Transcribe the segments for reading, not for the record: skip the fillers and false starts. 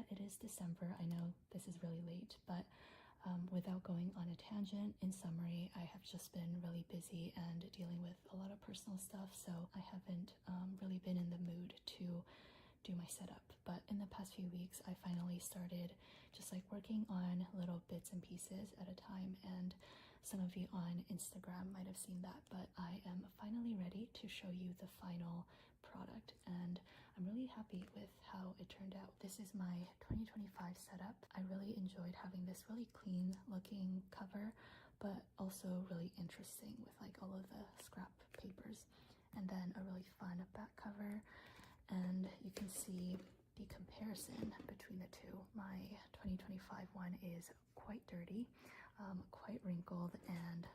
that it is December. I know this is really late, but without going on a tangent, in summary, I have just been really busy and dealing with a lot of personal stuff, so I haven't really been in the mood to do my setup. But in the past few weeks, I finally started just like working on little bits and pieces at a time, and some of you on Instagram might have seen that, but I am finally ready to show you the final product, and I'm really happy with how it turned out. This is my 2025 setup. I really enjoyed having this really clean looking cover, but also really interesting with like all of the scrap papers, and then a really fun back cover. And you can see the comparison between the two. My 2025 one is quite dirty, quite wrinkled, and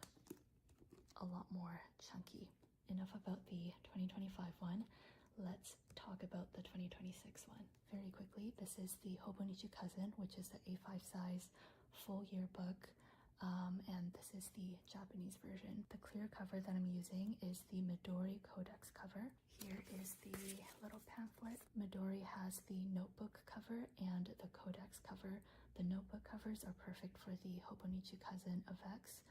a lot more chunky. Enough about the 2025 one. Let's talk about the 2026 one. Very quickly, this is the Hobonichi Cousin, which is the A5 size full yearbook. And this is the Japanese version. The clear cover that I'm using is the Midori Codex cover. Here is the little pamphlet. Midori has the notebook cover and the Codex cover. The notebook covers are perfect for the Hobonichi Cousin effects,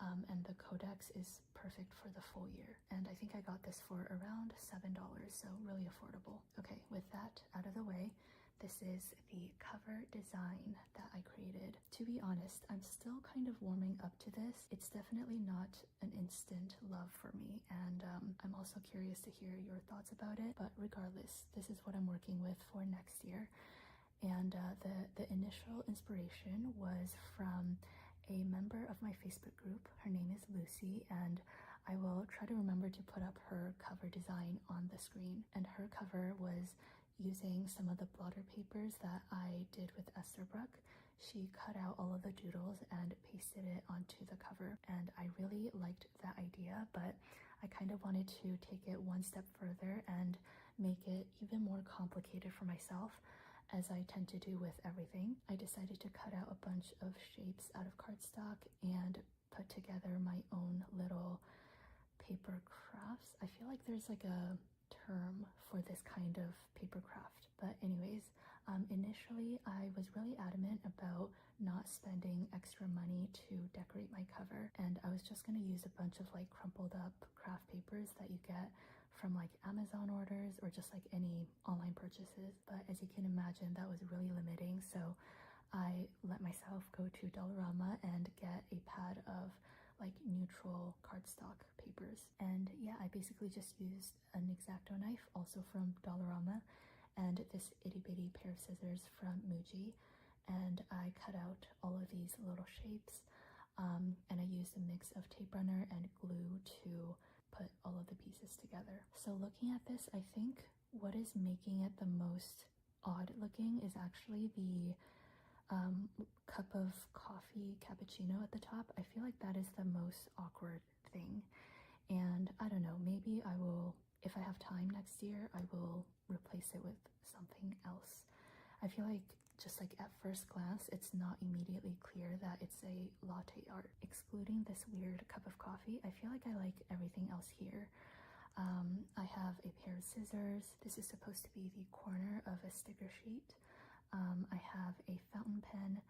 and the Codex is perfect for the full year. And I think I got this for around $7, so really affordable. Okay, with that out of the way, this is the cover design that I created. To be honest, I'm still kind of warming up to this. It's definitely not an instant love for me, and I'm also curious to hear your thoughts about it. But regardless, this is what I'm working with for next year. And the initial inspiration was from a member of my Facebook group. Her name is Lucy, and I will try to remember to put up her cover design on the screen. And her cover was using some of the blotter papers that I did with Esterbrook. She cut out all of the doodles and pasted it onto the cover, and I really liked that idea, but I kind of wanted to take it one step further and make it even more complicated for myself, as I tend to do with everything. I decided to cut out a bunch of shapes out of cardstock and put together my own little paper crafts. I feel like there's like a term for this kind of paper craft, but anyways, initially I was really adamant about not spending extra money to decorate my cover, and I was just going to use a bunch of like crumpled up craft papers that you get from like Amazon orders or just like any online purchases. But as you can imagine, that was really limiting, so I let myself go to Dollarama and get a pad of like neutral cardstock papers. And yeah, I basically just used an X-Acto knife, also from Dollarama, and this itty bitty pair of scissors from Muji, and I cut out all of these little shapes, and I used a mix of tape runner and glue to put all of the pieces together. So looking at this, I think what is making it the most odd looking is actually the cup of coffee cappuccino at the top. I feel like that is the most awkward thing, and I don't know, maybe I will, if I have time next year, I will replace it with something else. I feel like just like at first glance, it's not immediately clear that it's a latte art. Excluding this weird cup of coffee, I feel like I like everything else here. I have a pair of scissors. This is supposed to be the corner of a sticker sheet. I have a fountain pen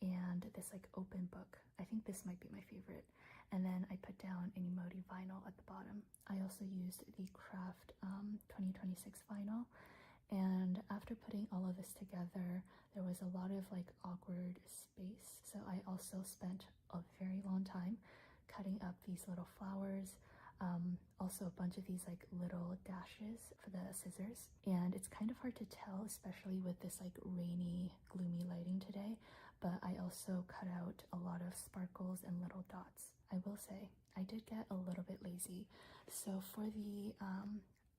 and this like open book. I think this might be my favorite. And then I put down an emoji vinyl at the bottom. I also used the Craft 2026 vinyl. And after putting all of this together, there was a lot of like awkward space. So I also spent a very long time cutting up these little flowers. Also a bunch of these like little dashes for the scissors, and it's kind of hard to tell, especially with this like rainy, gloomy lighting today, but I also cut out a lot of sparkles and little dots. I will say I did get a little bit lazy, so for the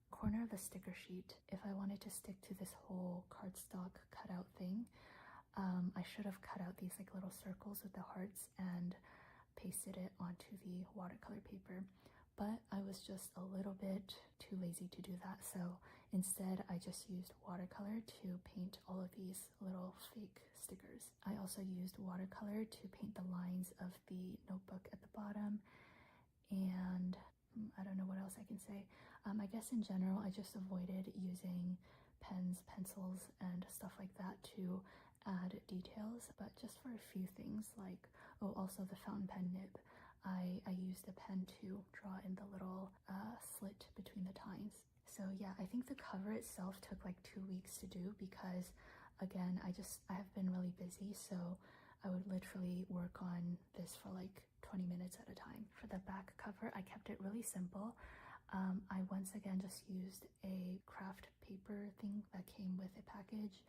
corner of the sticker sheet, if I wanted to stick to this whole cardstock cutout thing, I should have cut out these like little circles with the hearts and pasted it onto the watercolor paper, but I was just a little bit too lazy to do that, so instead I just used watercolor to paint all of these little fake stickers. I also used watercolor to paint the lines of the notebook at the bottom, and I don't know what else I can say. I guess in general I just avoided using pens, pencils, and stuff like that to add details, but just for a few things, like, oh, also the fountain pen nib. I used a pen to draw in the little slit between the tines. So yeah, I think the cover itself took like 2 weeks to do because, again, I have been really busy, so I would literally work on this for like 20 minutes at a time. For the back cover, I kept it really simple. I once again just used a craft paper thing that came with a package.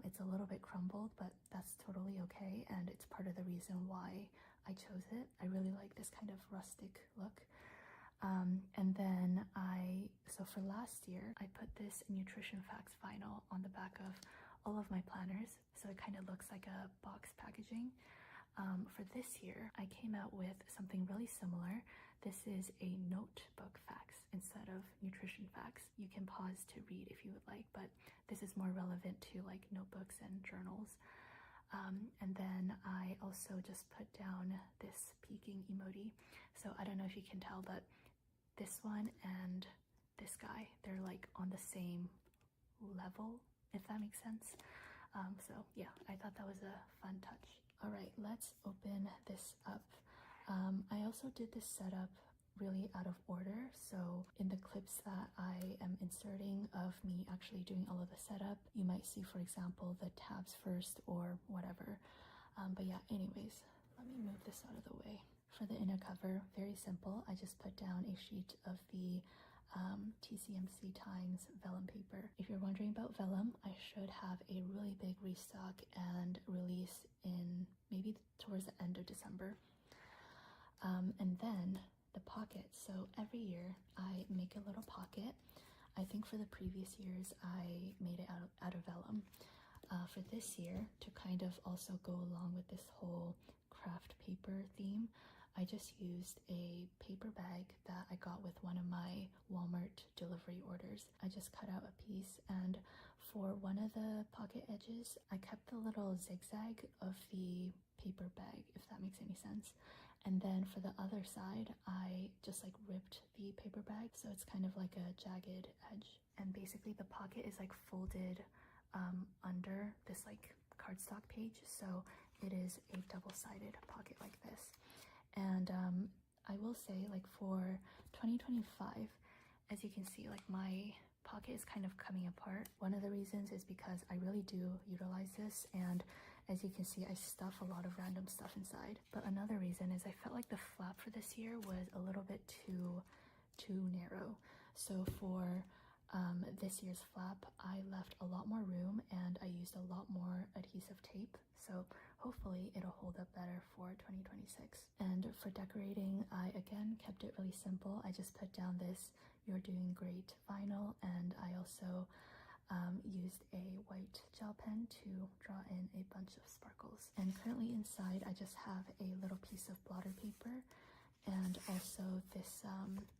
It's a little bit crumbled, but that's totally okay, and it's part of the reason why I chose it. I really like this kind of rustic look. And then so for last year, I put this nutrition facts vinyl on the back of all of my planners, so it kind of looks like a box packaging. For this year, I came out with something really similar. This is a notebook facts instead of nutrition facts. You can pause to read if you would like, but this is more relevant to like notebooks and journals. And then I also just put down this peeking emoji. So I don't know if you can tell, but this one and this guy, they're like on the same level, if that makes sense. So yeah, I thought that was a fun touch. All right, let's open this up. I also did this setup really out of order. So in the clips that I am inserting of me actually doing all of the setup, you might see, for example, the tabs first or whatever. But yeah, anyways, let me move this out of the way. For the inner cover, very simple. I just put down a sheet of the TCMC Times vellum paper. If you're wondering about vellum, I should have a really big restock and release in maybe towards the end of December. And then the pocket. So every year I make a little pocket. I think for the previous years I made it out of vellum. For this year, to kind of also go along with this whole craft paper theme, I just used a paper bag that I got with one of my Walmart delivery orders. I just cut out a piece, and for one of the pocket edges, I kept the little zigzag of the paper bag, if that makes any sense. And then for the other side, I just like ripped the paper bag, so it's kind of like a jagged edge. And basically the pocket is like folded under this like cardstock page, so it is a double-sided pocket like this. And I will say, like, for 2025, as you can see, like, my pocket is kind of coming apart. One of the reasons is because I really do utilize this, and as you can see, I stuff a lot of random stuff inside. But another reason is I felt like the flap for this year was a little bit too narrow. So for this year's flap, I left a lot more room and I used a lot more adhesive tape, so hopefully it'll hold up better for 2026. And for decorating, I again kept it really simple. I just put down this "You're Doing Great" vinyl, and I also used a white gel pen to draw in a bunch of sparkles. And currently inside, I just have a little piece of blotter paper and also this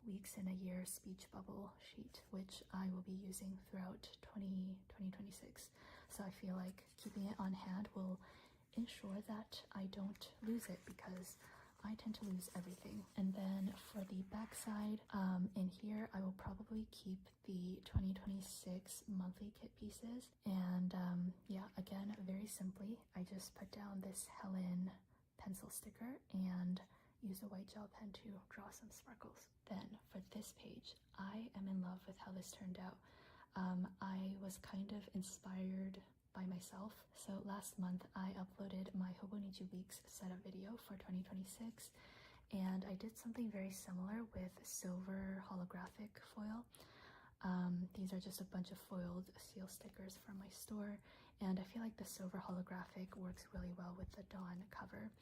weeks in a year speech bubble sheet, which I will be using throughout 2026. So I feel like keeping it on hand will ensure that I don't lose it, because I tend to lose everything. And then for the back side, in here I will probably keep the 2026 monthly kit pieces. And yeah, again, very simply, I just put down this Helen pencil sticker and use a white gel pen to draw some sparkles. Then for this page, I am in love with how this turned out. I was kind of inspired by myself. So last month I uploaded my Hobonichi Weeks setup video for 2026, and I did something very similar with silver holographic foil. These are just a bunch of foiled seal stickers from my store, and I feel like the silver holographic works really well with the Dawn cover.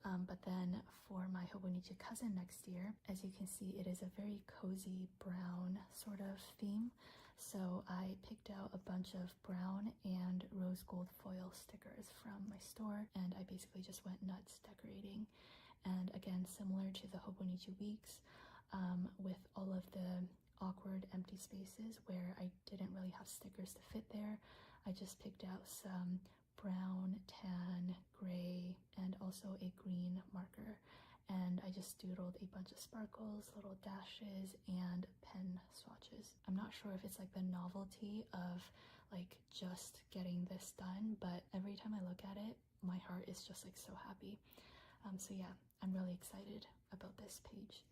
But then for my Hobonichi cousin next year, as you can see, it is a very cozy brown sort of theme. So I picked out a bunch of brown and rose gold foil stickers from my store, and I basically just went nuts decorating. And again, similar to the Hobonichi Weeks, with all of the awkward empty spaces where I didn't really have stickers to fit there, I just picked out some brown, tan, gray, and also a green marker, and I just doodled a bunch of sparkles, little dashes, and pen swatches. I'm not sure if it's like the novelty of like just getting this done, but every time I look at it, my heart is just like so happy. So yeah, I'm really excited about this page.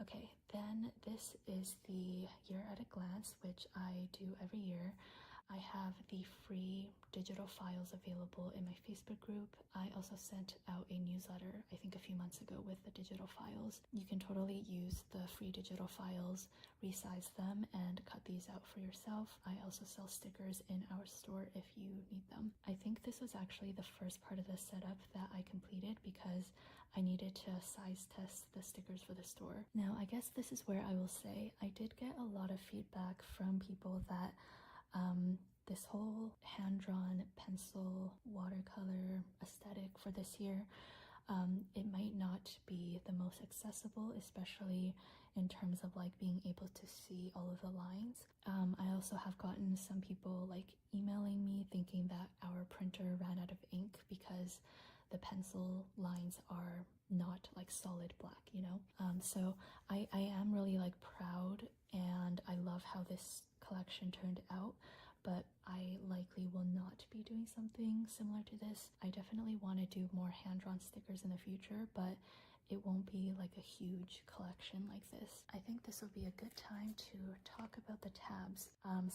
Okay, then this is the year at a glance, which I do every year. I have the free digital files available in my Facebook group. I also sent out a newsletter, I think a few months ago, with the digital files. You can totally use the free digital files, resize them, and cut these out for yourself. I also sell stickers in our store if you need them. I think this was actually the first part of the setup that I completed because I needed to size test the stickers for the store. Now, I guess this is where I will say I did get a lot of feedback from people that this whole hand-drawn pencil watercolor aesthetic for this year, it might not be the most accessible, especially in terms of like being able to see all of the lines. I also have gotten some people like emailing me thinking that our printer ran out of ink because the pencil lines are not like solid black, you know? So I am really like proud, and I love how this collection turned out, but I likely will not be doing something similar to this. I definitely want to do more hand-drawn stickers in the future, but it won't be like a huge collection like this. I think this will be a good time to talk about the tabs.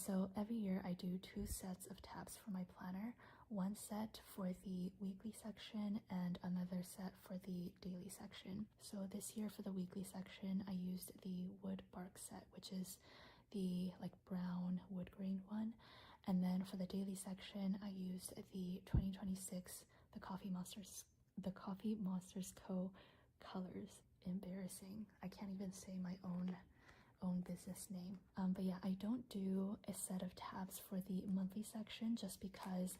So every year I do 2 sets of tabs for my planner, one set for the weekly section and another set for the daily section. So this year for the weekly section, I used the wood bark set, which is the like brown wood grain one, and then for the daily section I used the 2026 the Coffee Monsters Co. colors. Embarrassing, I can't even say my own business name. But yeah, I don't do a set of tabs for the monthly section just because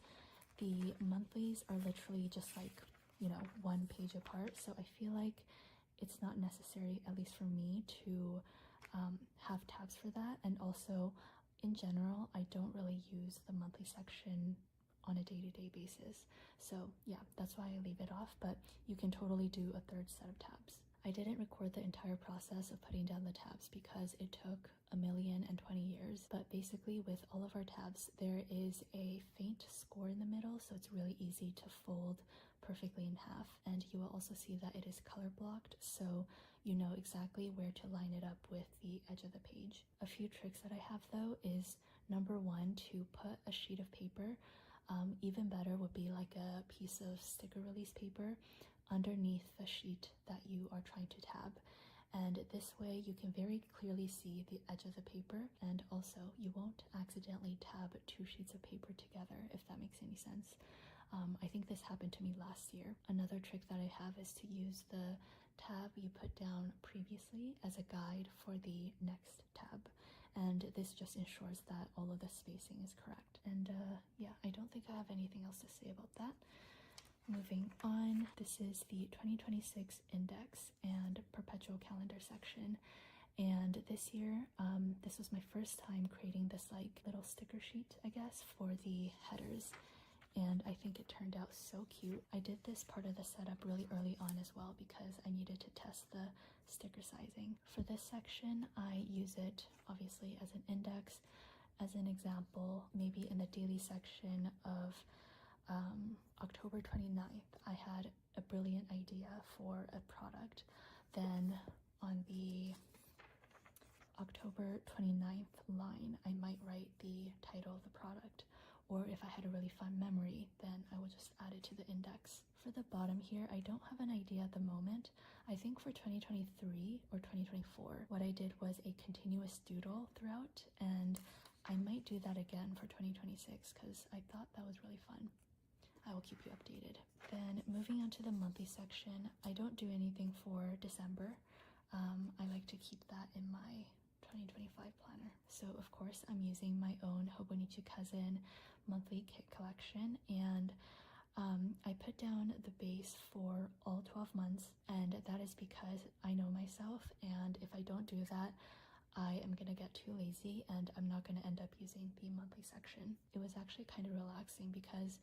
the monthlies are literally just like, you know, 1 page apart, so I feel like it's not necessary, at least for me, to have tabs for that. And also in general, I don't really use the monthly section on a day-to-day basis, so yeah, that's why I leave it off, but you can totally do a 3rd set of tabs. I didn't record the entire process of putting down the tabs because it took 1,020 years, but basically with all of our tabs there is a faint score in the middle, so it's really easy to fold perfectly in half, and you will also see that it is color blocked, so you know exactly where to line it up with the edge of the page. A few tricks that I have though is, number 1, to put a sheet of paper, even better would be like a piece of sticker release paper, underneath the sheet that you are trying to tab, and this way you can very clearly see the edge of the paper, and also you won't accidentally tab 2 sheets of paper together, if that makes any sense. I think this happened to me last year. Another trick that I have is to use the tab you put down previously as a guide for the next tab, and this just ensures that all of the spacing is correct. And yeah, I don't think I have anything else to say about that. Moving on, this is the 2026 index and perpetual calendar section, and this year this was my first time creating this like little sticker sheet, I guess, for the headers, and I think it turned out so cute. I did this part of the setup really early on as well because I needed to test the sticker sizing. For this section I use it obviously as an index. As an example, maybe in the daily section of October 29th, I had a brilliant idea for a product. Then on the October 29th line, I might write the title of the product, or if I had a really fun memory, then I will just add it to the index. For the bottom here, I don't have an idea at the moment. I think for 2023 or 2024, what I did was a continuous doodle throughout, and I might do that again for 2026 because I thought that was really fun. I will keep you updated. Then moving on to the monthly section, I don't do anything for December. I like to keep that in my 2025 planner. So of course I'm using my own Hobonichi Cousin monthly kit collection, and I put down the base for all 12 months, and that is because I know myself, and if I don't do that, I am gonna get too lazy and I'm not gonna end up using the monthly section. It was actually kind of relaxing because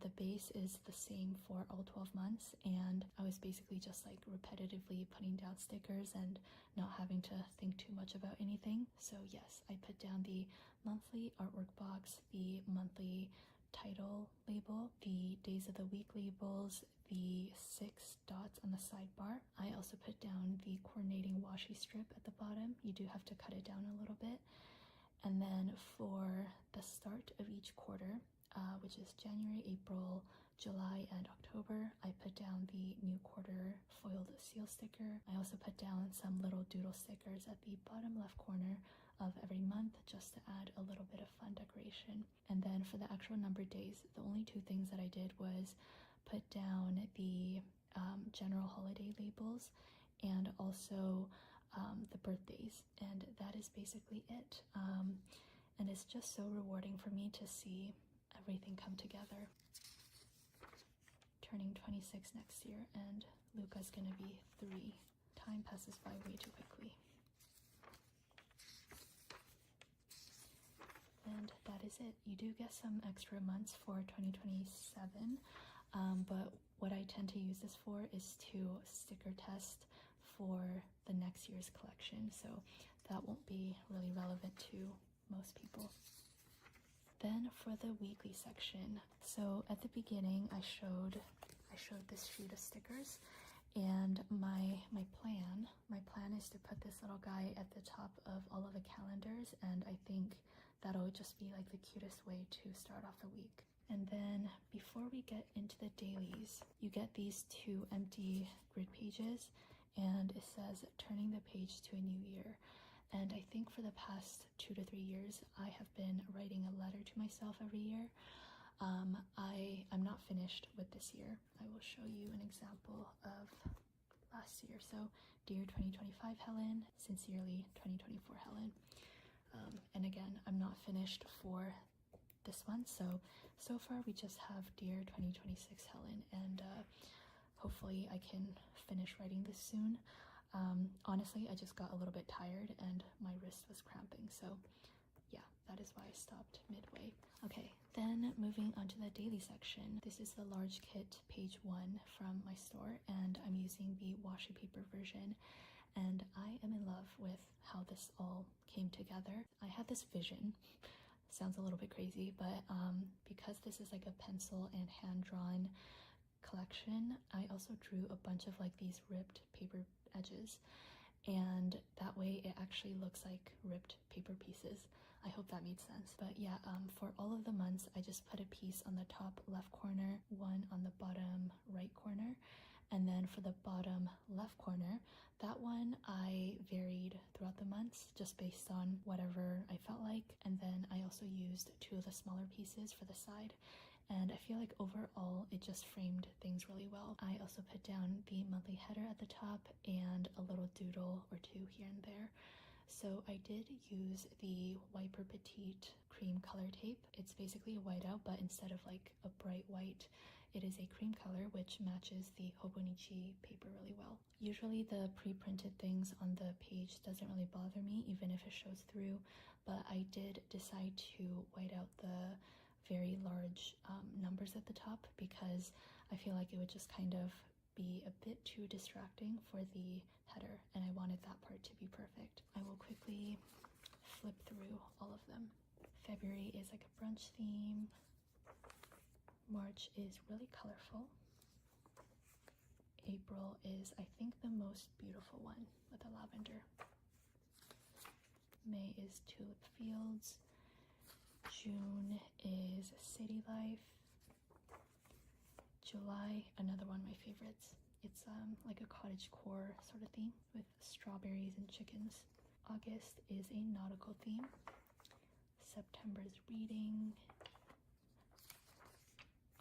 The base is the same for all 12 months, and I was basically just like repetitively putting down stickers and not having to think too much about anything. So yes, I put down the monthly artwork box, the monthly title label, the days of the week labels, the 6 dots on the sidebar. I also put down the coordinating washi strip at the bottom. You do have to cut it down a little bit. And then for the start of each quarter, which is January, April, July, and October, I put down the new quarter foiled seal sticker. I also put down some little doodle stickers at the bottom left corner of every month just to add a little bit of fun decoration. And then for the actual numbered days, the only 2 things that I did was put down the general holiday labels and also the birthdays, and that is basically it. And it's just so rewarding for me to see everything come together. Turning 26 next year, and Luca's gonna be 3. Time passes by way too quickly. And that is it. You do get some extra months for 2027, but what I tend to use this for is to sticker test for the next year's collection, so that won't be really relevant to most people. Then for the weekly section, so at the beginning I showed this sheet of stickers, and my plan is to put this little guy at the top of all of the calendars, and I think that'll just be like the cutest way to start off the week. And then before we get into the dailies, you get these 2 empty grid pages, and it says turning the page to a new year. And I think for the past 2 to 3 years, I have been writing a letter to myself every year. I'm not finished with this year. I will show you an example of last year. So, dear 2025 Helen, sincerely 2024 Helen. And again, I'm not finished for this one. So far we just have dear 2026 Helen, and hopefully I can finish writing this soon. Honestly, I just got a little bit tired and my wrist was cramping, so yeah, that is why I stopped midway. Okay, then moving on to the daily section. This is the large kit page 1 from my store, and I'm using the washi paper version, and I am in love with how this all came together. I had this vision, sounds a little bit crazy, but because this is like a pencil and hand-drawn collection, I also drew a bunch of like these ripped paper edges, and that way it actually looks like ripped paper pieces. I hope that made sense. But yeah, for all of the months, I just put a piece on the top left corner, one on the bottom right corner, and then for the bottom left corner, that one I varied throughout the months just based on whatever I felt like. And then I also used 2 of the smaller pieces for the side, and I feel like overall it just framed things really well. I also put down the monthly header at the top and a little doodle or 2 here and there. So I did use the Wiper Petite cream color tape. It's basically a whiteout, but instead of like a bright white, it is a cream color, which matches the Hobonichi paper really well. Usually the pre-printed things on the page doesn't really bother me, even if it shows through, but I did decide to white out the very large numbers at the top because I feel like it would just kind of be a bit too distracting for the header, and I wanted that part to be perfect. I will quickly flip through all of them. February is like a brunch theme. March is really colorful. April is, I think, the most beautiful one with the lavender. May is tulip fields. June is city life. July, another one of my favorites. It's like a cottagecore sort of theme with strawberries and chickens. August is a nautical theme. September's reading.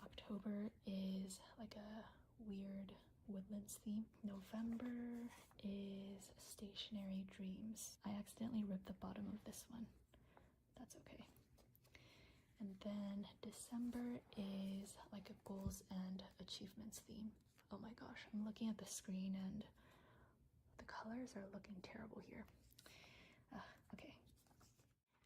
October is like a weird woodlands theme. November is stationary dreams. I accidentally ripped the bottom of this one. That's okay. And then December is like a goals and achievements theme. Oh my gosh, I'm looking at the screen and the colors are looking terrible here. Okay.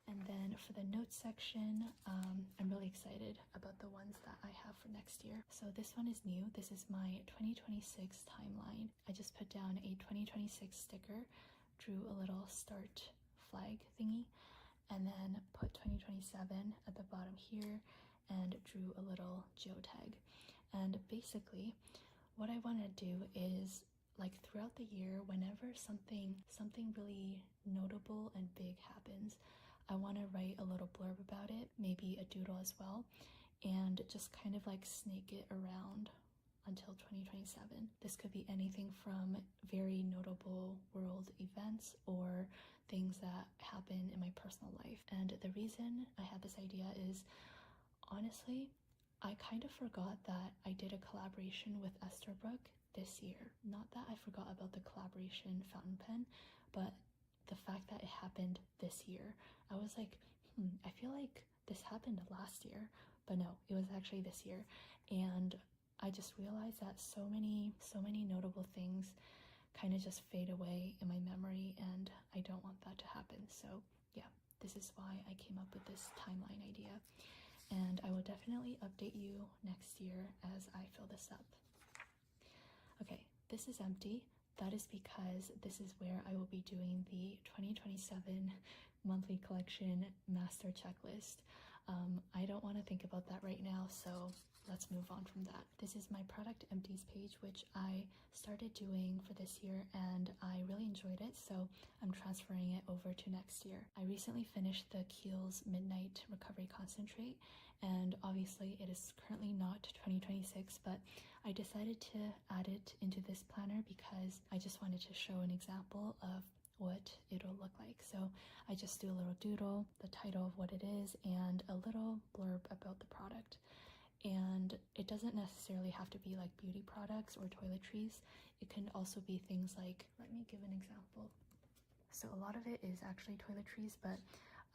And then for the notes section, I'm really excited about the ones that I have for next year. So this one is new. This is my 2026 timeline. I just put down a 2026 sticker, drew a little start flag thingy, and then put 2027 at the bottom here and drew a little geotag. And basically what I want to do is, like, throughout the year, whenever something really notable and big happens, I want to write a little blurb about it, maybe a doodle as well, and just kind of like snake it around until 2027. This could be anything from very notable world events or things that happen in my personal life. And the reason I had this idea is, honestly, I kind of forgot that I did a collaboration with Esterbrook this year. Not that I forgot about the collaboration fountain pen, but the fact that it happened this year. I was like, I feel like this happened last year, but no, it was actually this year. And I just realized that so many notable things kind of just fade away in my memory, and I don't want that to happen. So yeah, this is why I came up with this timeline idea. And I will definitely update you next year as I fill this up. Okay, this is empty. That is because this is where I will be doing the 2027 monthly collection master checklist. I don't want to think about that right now, so let's move on from that. This is my product empties page, which I started doing for this year and I really enjoyed it, so I'm transferring it over to next year. I recently finished the Kiehl's Midnight Recovery Concentrate, and obviously it is currently not 2026, but I decided to add it into this planner because I just wanted to show an example of what it'll look like. So I just do a little doodle, the title of what it is, and a little blurb about the product. And it doesn't necessarily have to be like beauty products or toiletries. It can also be things like, let me give an example. So a lot of it is actually toiletries, but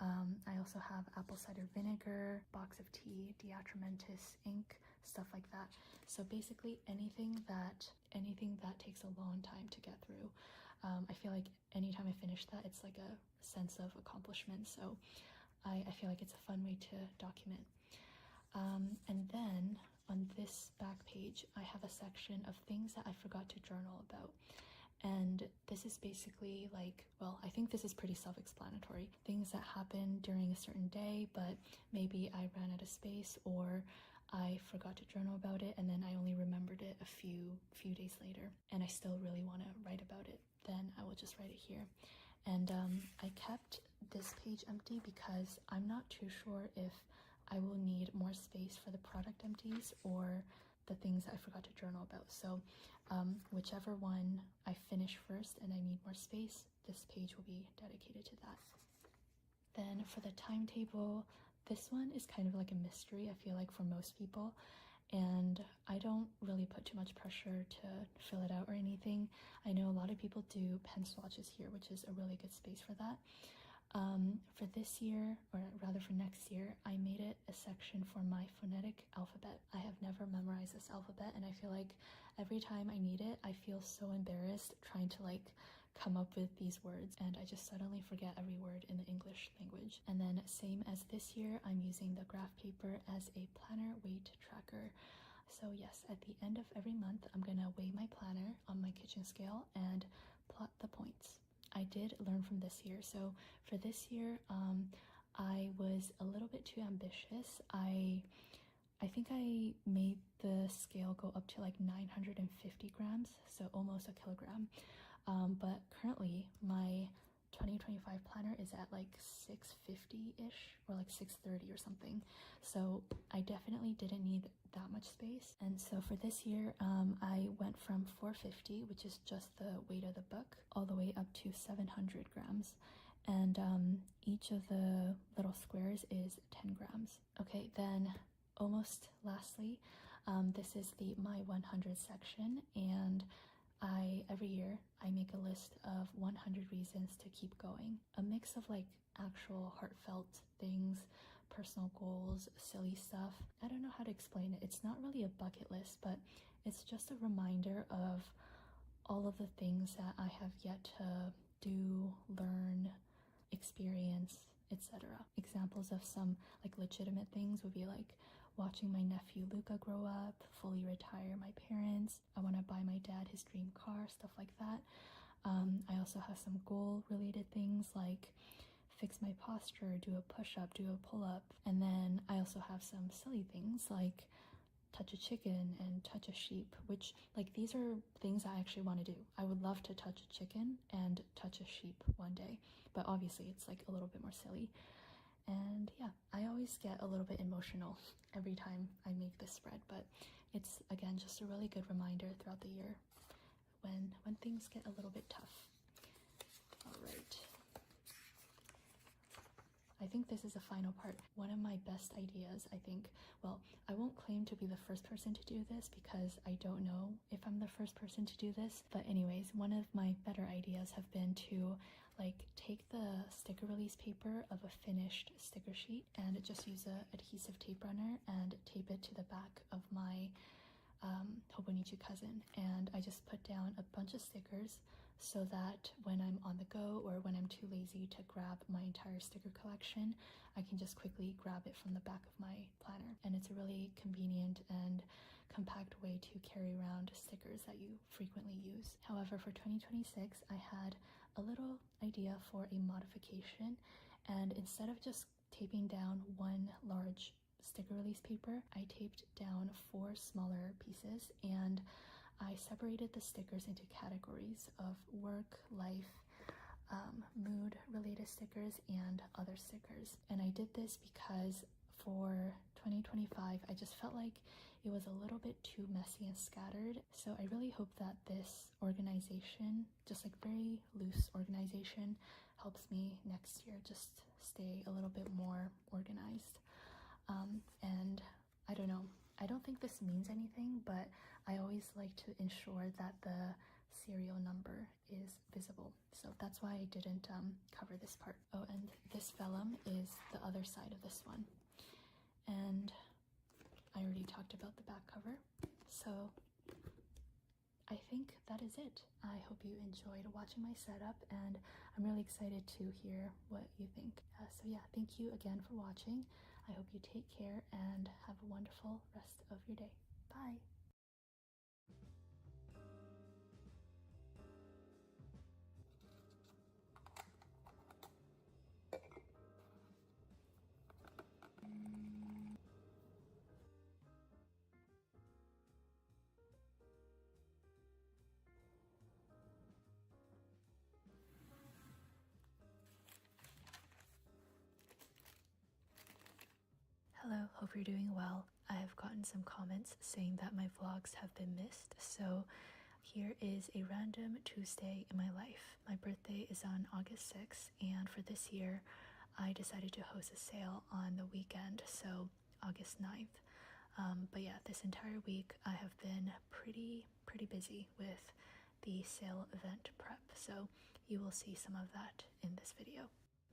I also have apple cider vinegar, box of tea, Diatramentis ink, stuff like that. So basically anything that takes a long time to get through. I feel like anytime I finish that, it's like a sense of accomplishment. So I feel like it's a fun way to document. And then on this back page, I have a section of things that I forgot to journal about. And this is basically like, well, I think this is pretty self-explanatory. Things that happen during a certain day, but maybe I ran out of space or I forgot to journal about it and then I only remembered it a few days later and I still really want to write about it. Then I will just write it here. And I kept this page empty because I'm not too sure if I will need more space for the product empties or the things I forgot to journal about. So whichever one I finish first and I need more space, this page will be dedicated to that. Then for the timetable, this one is kind of like a mystery, I feel like, for most people. And I don't really put too much pressure to fill it out or anything. I know a lot of people do pen swatches here, which is a really good space for that. For this year, or rather for next year, I made it a section for my phonetic alphabet. I have never memorized this alphabet, and I feel like every time I need it, I feel so embarrassed trying to like come up with these words, and I just suddenly forget every word in the English language. And then same as this year, I'm using the graph paper as a planner weight tracker. So yes, at the end of every month, I'm gonna weigh my planner on my kitchen scale and plot the points. I did learn from this year. So for this year, I was a little bit too ambitious. I think I made the scale go up to like 950 grams, so almost a kilogram. But currently my 2025 planner is at like 650-ish or like 630 or something. So I definitely didn't need that much space. And so for this year, I went from 450, which is just the weight of the book, all the way up to 700 grams. And each of the little squares is 10 grams. Okay, then almost lastly, this is the My 100 section, and every year I make a list of 100 reasons to keep going. A mix of like actual heartfelt things, personal goals, silly stuff. I don't know how to explain it. It's not really a bucket list, but it's just a reminder of all of the things that I have yet to do, learn, experience etc. Examples of some like legitimate things would be like watching my nephew Luca grow up, fully retire my parents, I want to buy my dad his dream car, stuff like that. I also have some goal related things like fix my posture, do a push-up, do a pull-up, and then I also have some silly things like touch a chicken and touch a sheep, which like these are things I actually want to do. I would love to touch a chicken and touch a sheep one day, but obviously it's like a little bit more silly. And yeah, I always get a little bit emotional every time I make this spread, but it's again just a really good reminder throughout the year when things get a little bit tough. All right, I think this is the final part. One of my best ideas, I think, well, I won't claim to be the first person to do this because I don't know if I'm the first person to do this, but anyways, one of my better ideas have been to like take the sticker release paper of a finished sticker sheet and just use a adhesive tape runner and tape it to the back of my Hobonichi cousin, and I just put down a bunch of stickers so that when I'm on the go or when I'm too lazy to grab my entire sticker collection, I can just quickly grab it from the back of my planner. And it's a really convenient and compact way to carry around stickers that you frequently use. However, for 2026, I had a little idea for a modification, and instead of just taping down one large sticker release paper, I taped down 4 smaller pieces and I separated the stickers into categories of work, life, mood related stickers, and other stickers. And I did this because for 2025 I just felt like it was a little bit too messy and scattered, so I really hope that this organization, just like very loose organization, helps me next year just stay a little bit more organized. And I don't know, I don't think this means anything, but I always like to ensure that the serial number is visible, so that's why I didn't cover this part. Oh, and this vellum is the other side of this one, and I already talked about the back cover, so I think that is it. I hope you enjoyed watching my setup, and I'm really excited to hear what you think. So yeah, thank you again for watching. I hope you take care and have a wonderful rest of your day. Bye! Hello, hope you're doing well. I have gotten some comments saying that my vlogs have been missed, so here is a random Tuesday in my life. My birthday is on August 6th, and for this year, I decided to host a sale on the weekend, so August 9th. But yeah, this entire week I have been pretty busy with the sale event prep, so you will see some of that in this video.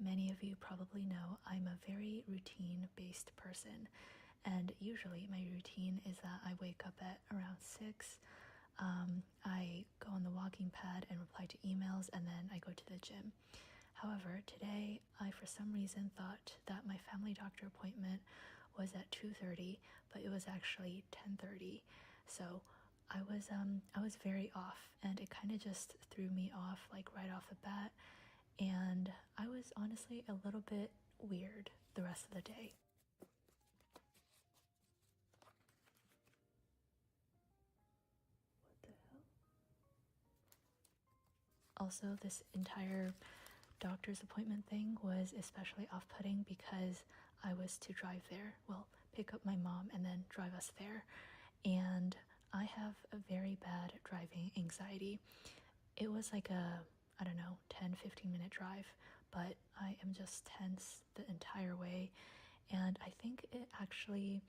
Many of you probably know I'm a very routine-based person, and usually my routine is that I wake up at around 6, I go on the walking pad and reply to emails, and then I go to the gym. However, today I for some reason thought that my family doctor appointment was at 2:30, but it was actually 10:30, so I was very off, and it kind of just threw me off like right off the bat. And I was honestly a little bit weird the rest of the day. What the hell? Also, this entire doctor's appointment thing was especially off-putting because I was to drive there, well, pick up my mom and then drive us there. And I have a very bad driving anxiety. It was like a, I don't know, 10-15 minute drive, but I am just tense the entire way, and I think it actually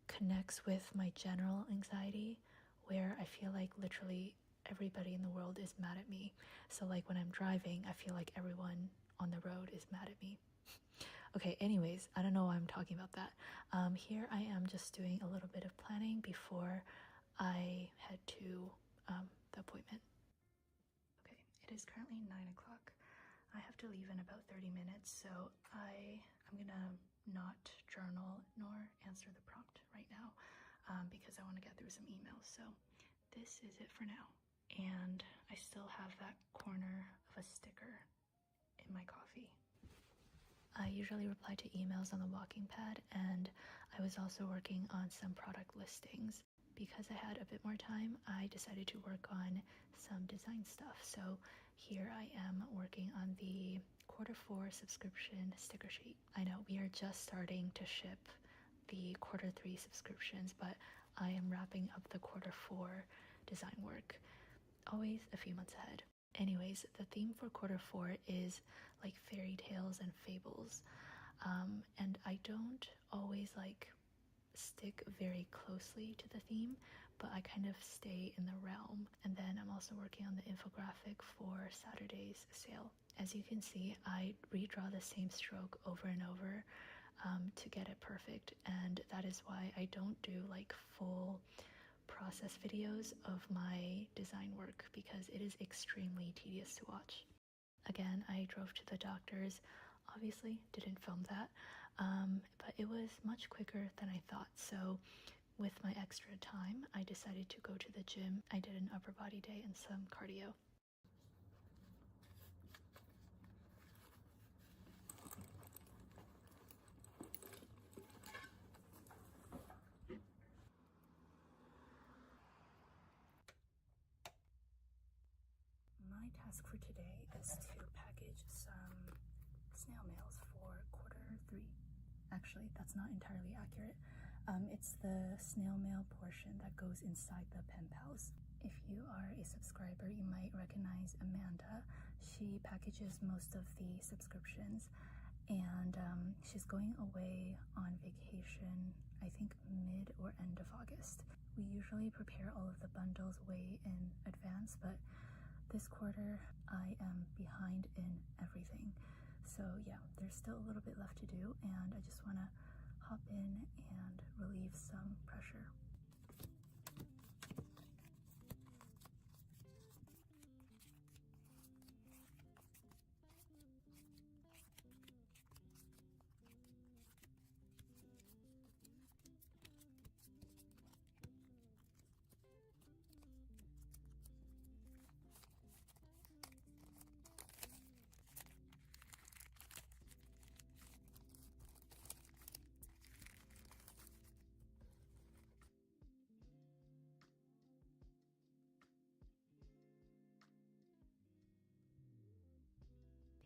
connects with my general anxiety, where I feel like literally everybody in the world is mad at me. So like when I'm driving, I feel like everyone on the road is mad at me. Okay, anyways, I don't know why I'm talking about that. Here I am just doing a little bit of planning before I head to the appointment. It is currently 9 o'clock. I have to leave in about 30 minutes, so I'm gonna not journal nor answer the prompt right now because I want to get through some emails. So this is it for now. And I still have that corner of a sticker in my coffee. I usually reply to emails on the walking pad, and I was also working on some product listings. Because I had a bit more time, I decided to work on some design stuff. So here I am working on the Q4 subscription sticker sheet. I know we are just starting to ship the Q3 subscriptions, but I am wrapping up the Q4 design work. Always a few months ahead. Anyways, the theme for Q4 is like fairy tales and fables. And I don't always like stick very closely to the theme, but I kind of stay in the realm. And then I'm also working on the infographic for Saturday's sale. As you can see, I redraw the same stroke over and over to get it perfect, and that is why I don't do like full process videos of my design work because it is extremely tedious to watch. Again, I drove to the doctor's. Obviously didn't film that, but it was much quicker than I thought. So with my extra time, I decided to go to the gym. I did an upper body day and some cardio. My task for today is to package some snail mails for Q3. Actually, that's not entirely accurate. It's the snail mail portion that goes inside the pen pals. If you are a subscriber, you might recognize Amanda. She packages most of the subscriptions, and she's going away on vacation, I think mid or end of August. We usually prepare all of the bundles way in advance, but this quarter I am behind in everything. So yeah, there's still a little bit left to do, and I just want to hop in and relieve some pressure.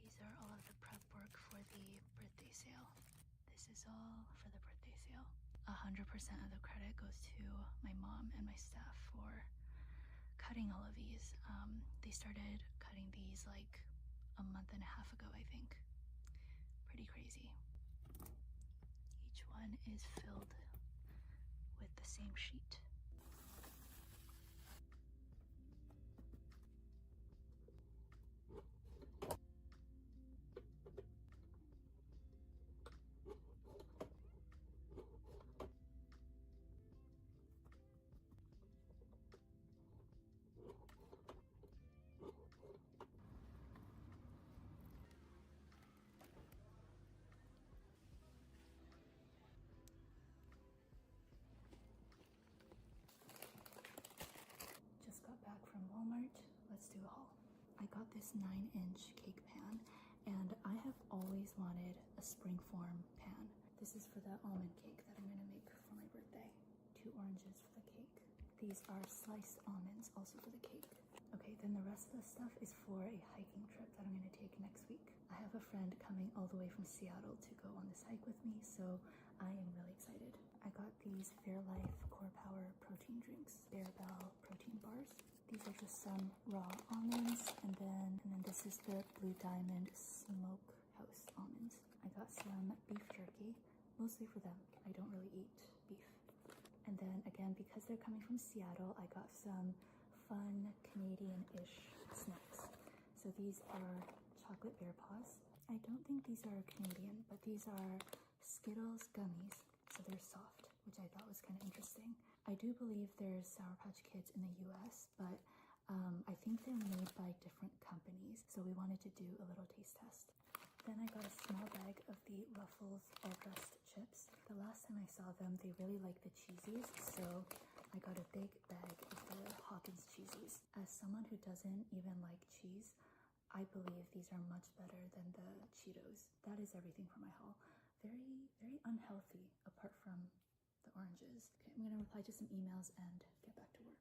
These are all of the prep work for the birthday sale. This is all for the birthday sale. 100% of the credit goes to my mom and my staff for cutting all of these. They started cutting these like a month and a half ago, I think. Pretty crazy. Each one is filled with the same sheet. Just got back from Walmart. Let's do a haul. I got this 9-inch cake pan, and I have always wanted a springform pan. This is for the almond cake that I'm gonna make for my birthday. 2 oranges for the cake. These are sliced almonds, also for the cake. Okay, then the rest of the stuff is for a hiking trip that I'm gonna take next week. I have a friend coming all the way from Seattle to go on this hike with me, so I am really excited. I got these Fairlife Core Power protein drinks, Bearbell protein bars. These are just some raw almonds, and then this is the Blue Diamond Smokehouse almonds. I got some beef jerky, mostly for them. I don't really eat beef. And then again, because they're coming from Seattle, I got some fun Canadian-ish snacks. So these are chocolate bear paws. I don't think these are Canadian, but these are Skittles gummies. So they're soft, which I thought was kind of interesting. I do believe there's Sour Patch Kids in the US, but I think they're made by different companies, so we wanted to do a little taste test. Then I got a small bag of the Ruffles all-crust chips. The last time I saw them, they really like the cheesies, so I got a big bag of the Hawkins cheesies. As someone who doesn't even like cheese, I believe these are much better than the Cheetos. That is everything for my haul. Very, very unhealthy, apart from the oranges. Okay, I'm gonna reply to some emails and get back to work.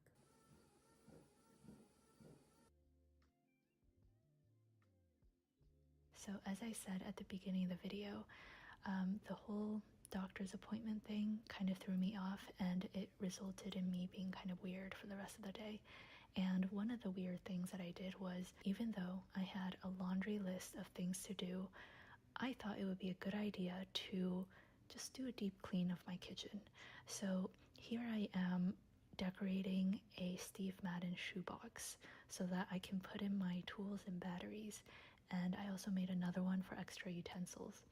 So as I said at the beginning of the video, the whole doctor's appointment thing kind of threw me off, and it resulted in me being kind of weird for the rest of the day. And one of the weird things that I did was, even though I had a laundry list of things to do, I thought it would be a good idea to just do a deep clean of my kitchen. So here I am decorating a Steve Madden shoebox so that I can put in my tools and batteries, and I also made another one for extra utensils.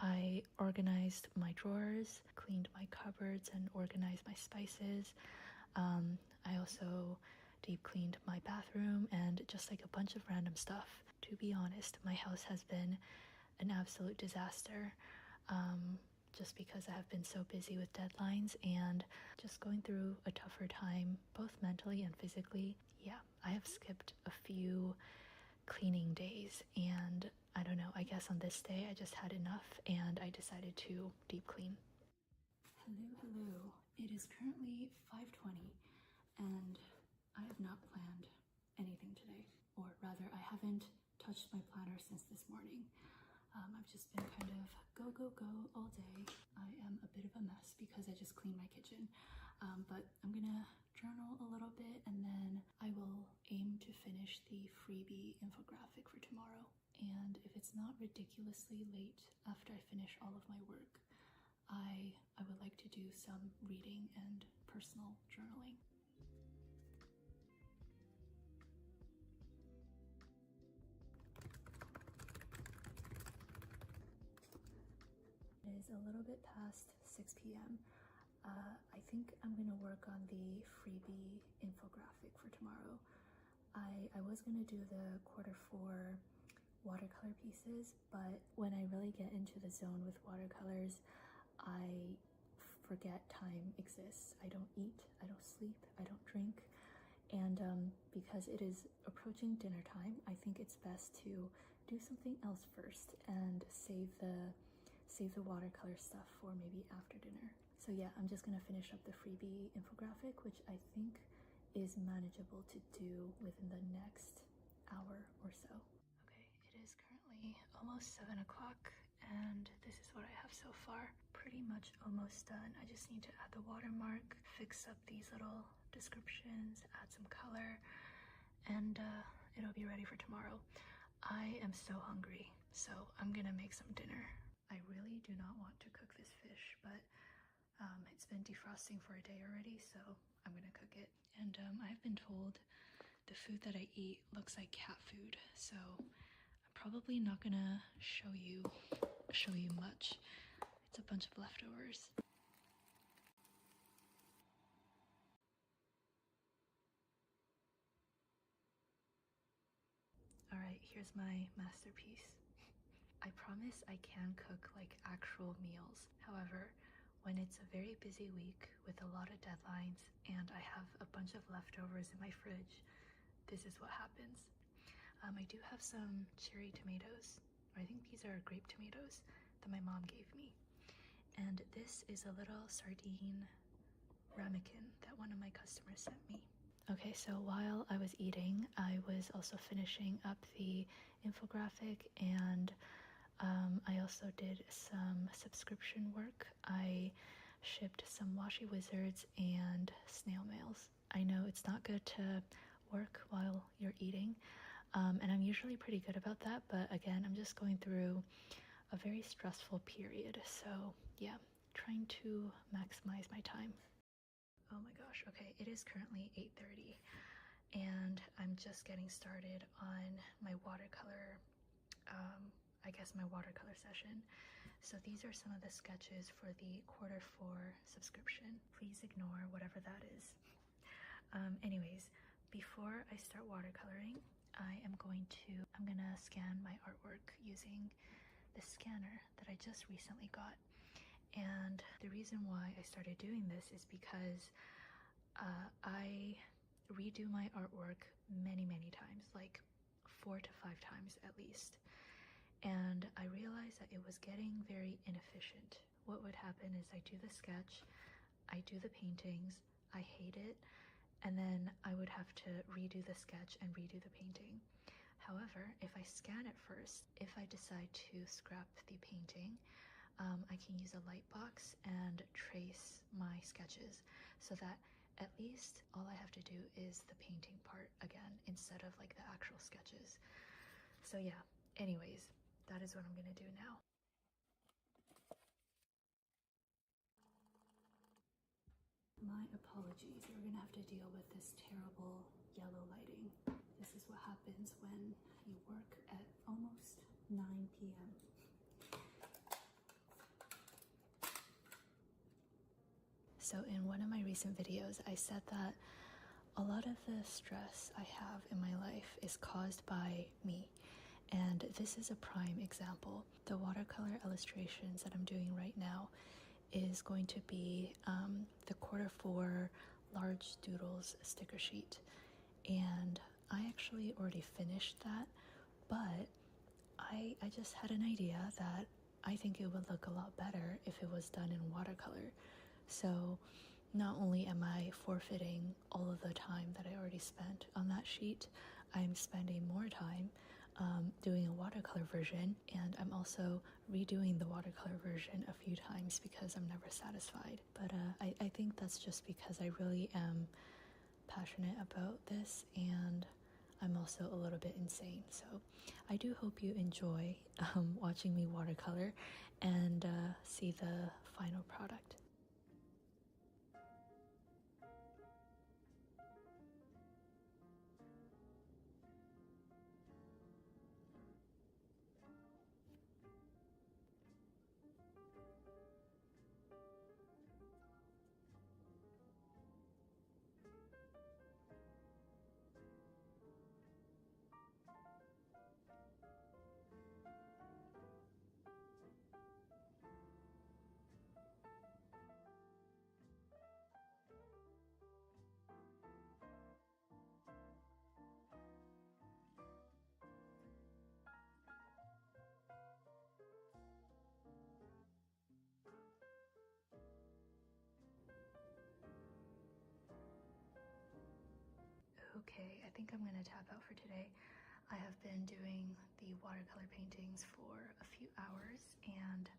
I organized my drawers, cleaned my cupboards, and organized my spices. I also deep cleaned my bathroom and just like a bunch of random stuff. To be honest, my house has been an absolute disaster, just because I have been so busy with deadlines and just going through a tougher time, both mentally and physically. Yeah, I have skipped a few cleaning days, and I don't know, I guess on this day I just had enough and I decided to deep clean. Hello. It is currently 5:20 and I have not planned anything today, or rather I haven't touched my planner since this morning. I've just been kind of go all day. I am a bit of a mess because I just cleaned my kitchen, but I'm gonna journal a little bit and then I will aim to finish the freebie infographic for tomorrow. And if it's not ridiculously late after I finish all of my work, I would like to do some reading and personal journaling. It is a little bit past 6 p.m. I think I'm gonna work on the freebie infographic for tomorrow. I was gonna do the Q4 watercolor pieces, but when I really get into the zone with watercolors, I forget time exists. I don't eat, I don't sleep, I don't drink, and because it is approaching dinner time, I think it's best to do something else first and save the watercolor stuff for maybe after dinner. So yeah, I'm just gonna finish up the freebie infographic, which I think is manageable to do within the next hour or so. Okay, it is currently almost 7 o'clock and this is what I have so far. Pretty much almost done. I just need to add the watermark, fix up these little descriptions, add some color, and it'll be ready for tomorrow. I am so hungry, so I'm gonna make some dinner. I really do not want to cook this fish, but it's been defrosting for a day already, so I'm gonna cook it. And I've been told the food that I eat looks like cat food, so I'm probably not gonna show you much. It's a bunch of leftovers. All right, here's my masterpiece. I promise I can cook like actual meals. However, when it's a very busy week with a lot of deadlines and I have a bunch of leftovers in my fridge, this is what happens. I do have some cherry tomatoes, or I think these are grape tomatoes that my mom gave me. And this is a little sardine ramekin that one of my customers sent me. Okay, so while I was eating, I was also finishing up the infographic, and I also did some subscription work. I shipped some washi wizards and snail mails. I know it's not good to work while you're eating, and I'm usually pretty good about that, but again, I'm just going through a very stressful period, so yeah, trying to maximize my time. Oh my gosh, okay, it is currently 8:30 and I'm just getting started on my watercolor, my watercolor session. So these are some of the sketches for the Q4 subscription. Please ignore whatever that is. Anyways, before I start watercoloring, I'm gonna scan my artwork using the scanner that I just recently got. And the reason why I started doing this is because I redo my artwork many times, like 4 to 5 times at least. And I realized that it was getting very inefficient. What would happen is I do the sketch, I do the paintings, I hate it, and then I would have to redo the sketch and redo the painting. However, if I scan it first, if I decide to scrap the painting, I can use a light box and trace my sketches so that at least all I have to do is the painting part again instead of like the actual sketches. So yeah, anyways, that is what I'm gonna do now. My apologies, you're gonna have to deal with this terrible yellow lighting. This is what happens when you work at almost 9 p.m. So in one of my recent videos, I said that a lot of the stress I have in my life is caused by me. And this is a prime example. The watercolor illustrations that I'm doing right now is going to be the Q4 large doodles sticker sheet. And I actually already finished that, but I just had an idea that I think it would look a lot better if it was done in watercolor. So not only am I forfeiting all of the time that I already spent on that sheet, I'm spending more time doing a watercolor version, and I'm also redoing the watercolor version a few times because I'm never satisfied. But I think that's just because I really am passionate about this, and I'm also a little bit insane. So I do hope you enjoy watching me watercolor and see the final product. Okay, I think I'm gonna tap out for today. I have been doing the watercolor paintings for a few hours and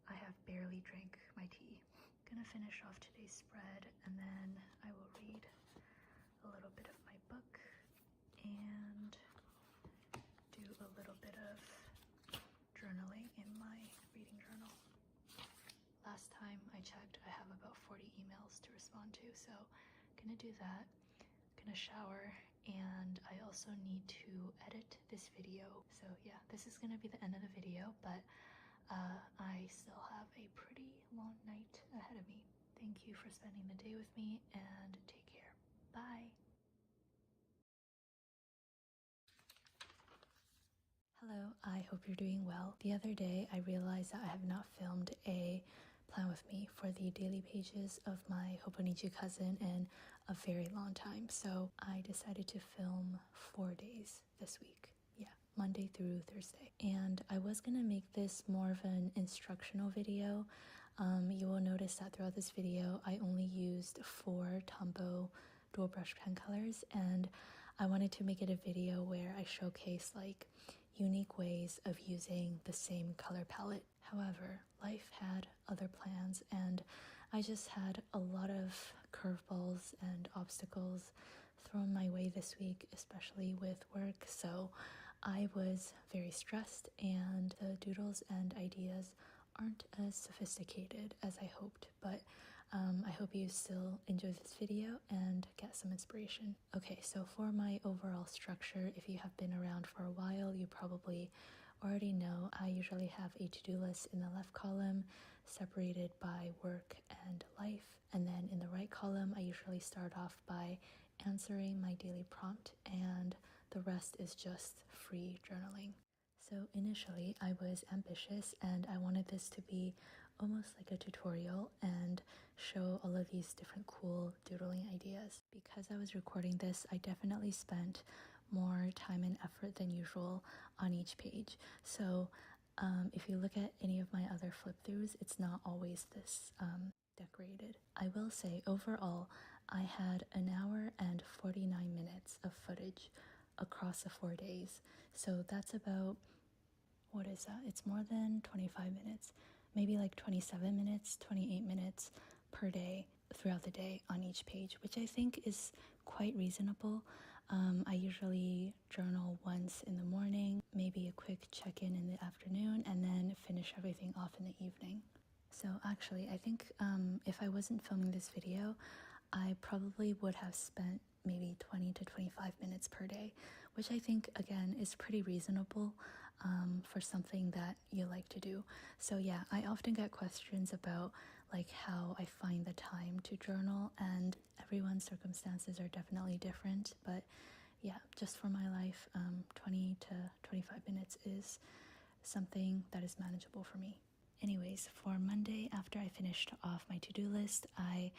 I have barely drank my tea. Gonna finish off today's spread and then I will read a little bit of my book and do a little bit of journaling in my reading journal. Last time I checked, I have about 40 emails to respond to, so gonna do that. Gonna shower, and I also need to edit this video. So yeah, this is gonna be the end of the video, but I still have a pretty long night ahead of me. Thank you for spending the day with me, and take care. Bye. Hello, I hope you're doing well. The other day I realized that I have not filmed a plan with me for the daily pages of my Hoponichi cousin in a very long time, so I decided to film 4 days this week. Yeah, Monday through Thursday. And I was gonna make this more of an instructional video. You will notice that throughout this video I only used 4 Tombow dual brush pen colors, and I wanted to make it a video where I showcase like unique ways of using the same color palette. However, life had other plans and I just had a lot of curveballs and obstacles thrown my way this week, especially with work, so I was very stressed and the doodles and ideas aren't as sophisticated as I hoped, but I hope you still enjoy this video and get some inspiration. Okay, so for my overall structure, if you have been around for a while, you probably already know I usually have a to-do list in the left column separated by work and life, and then in the right column I usually start off by answering my daily prompt, and the rest is just free journaling. So initially I was ambitious and I wanted this to be almost like a tutorial and show all of these different cool doodling ideas. Because I was recording this, I definitely spent more time and effort than usual on each page. So if you look at any of my other flip throughs, it's not always this decorated. I will say overall, I had an hour and 49 minutes of footage across the 4 days. So that's about, what is that? It's more than 25 minutes, maybe like 27 minutes, 28 minutes per day throughout the day on each page, which I think is quite reasonable. I usually journal once in the morning, maybe a quick check-in in the afternoon, and then finish everything off in the evening. So actually, I think if I wasn't filming this video, I probably would have spent maybe 20 to 25 minutes per day, which I think, again, is pretty reasonable for something that you like to do. So yeah, I often get questions about like how I find the time to journal, and everyone's circumstances are definitely different, but yeah, just for my life, 20 to 25 minutes is something that is manageable for me. Anyways, for Monday, after I finished off my to-do list, I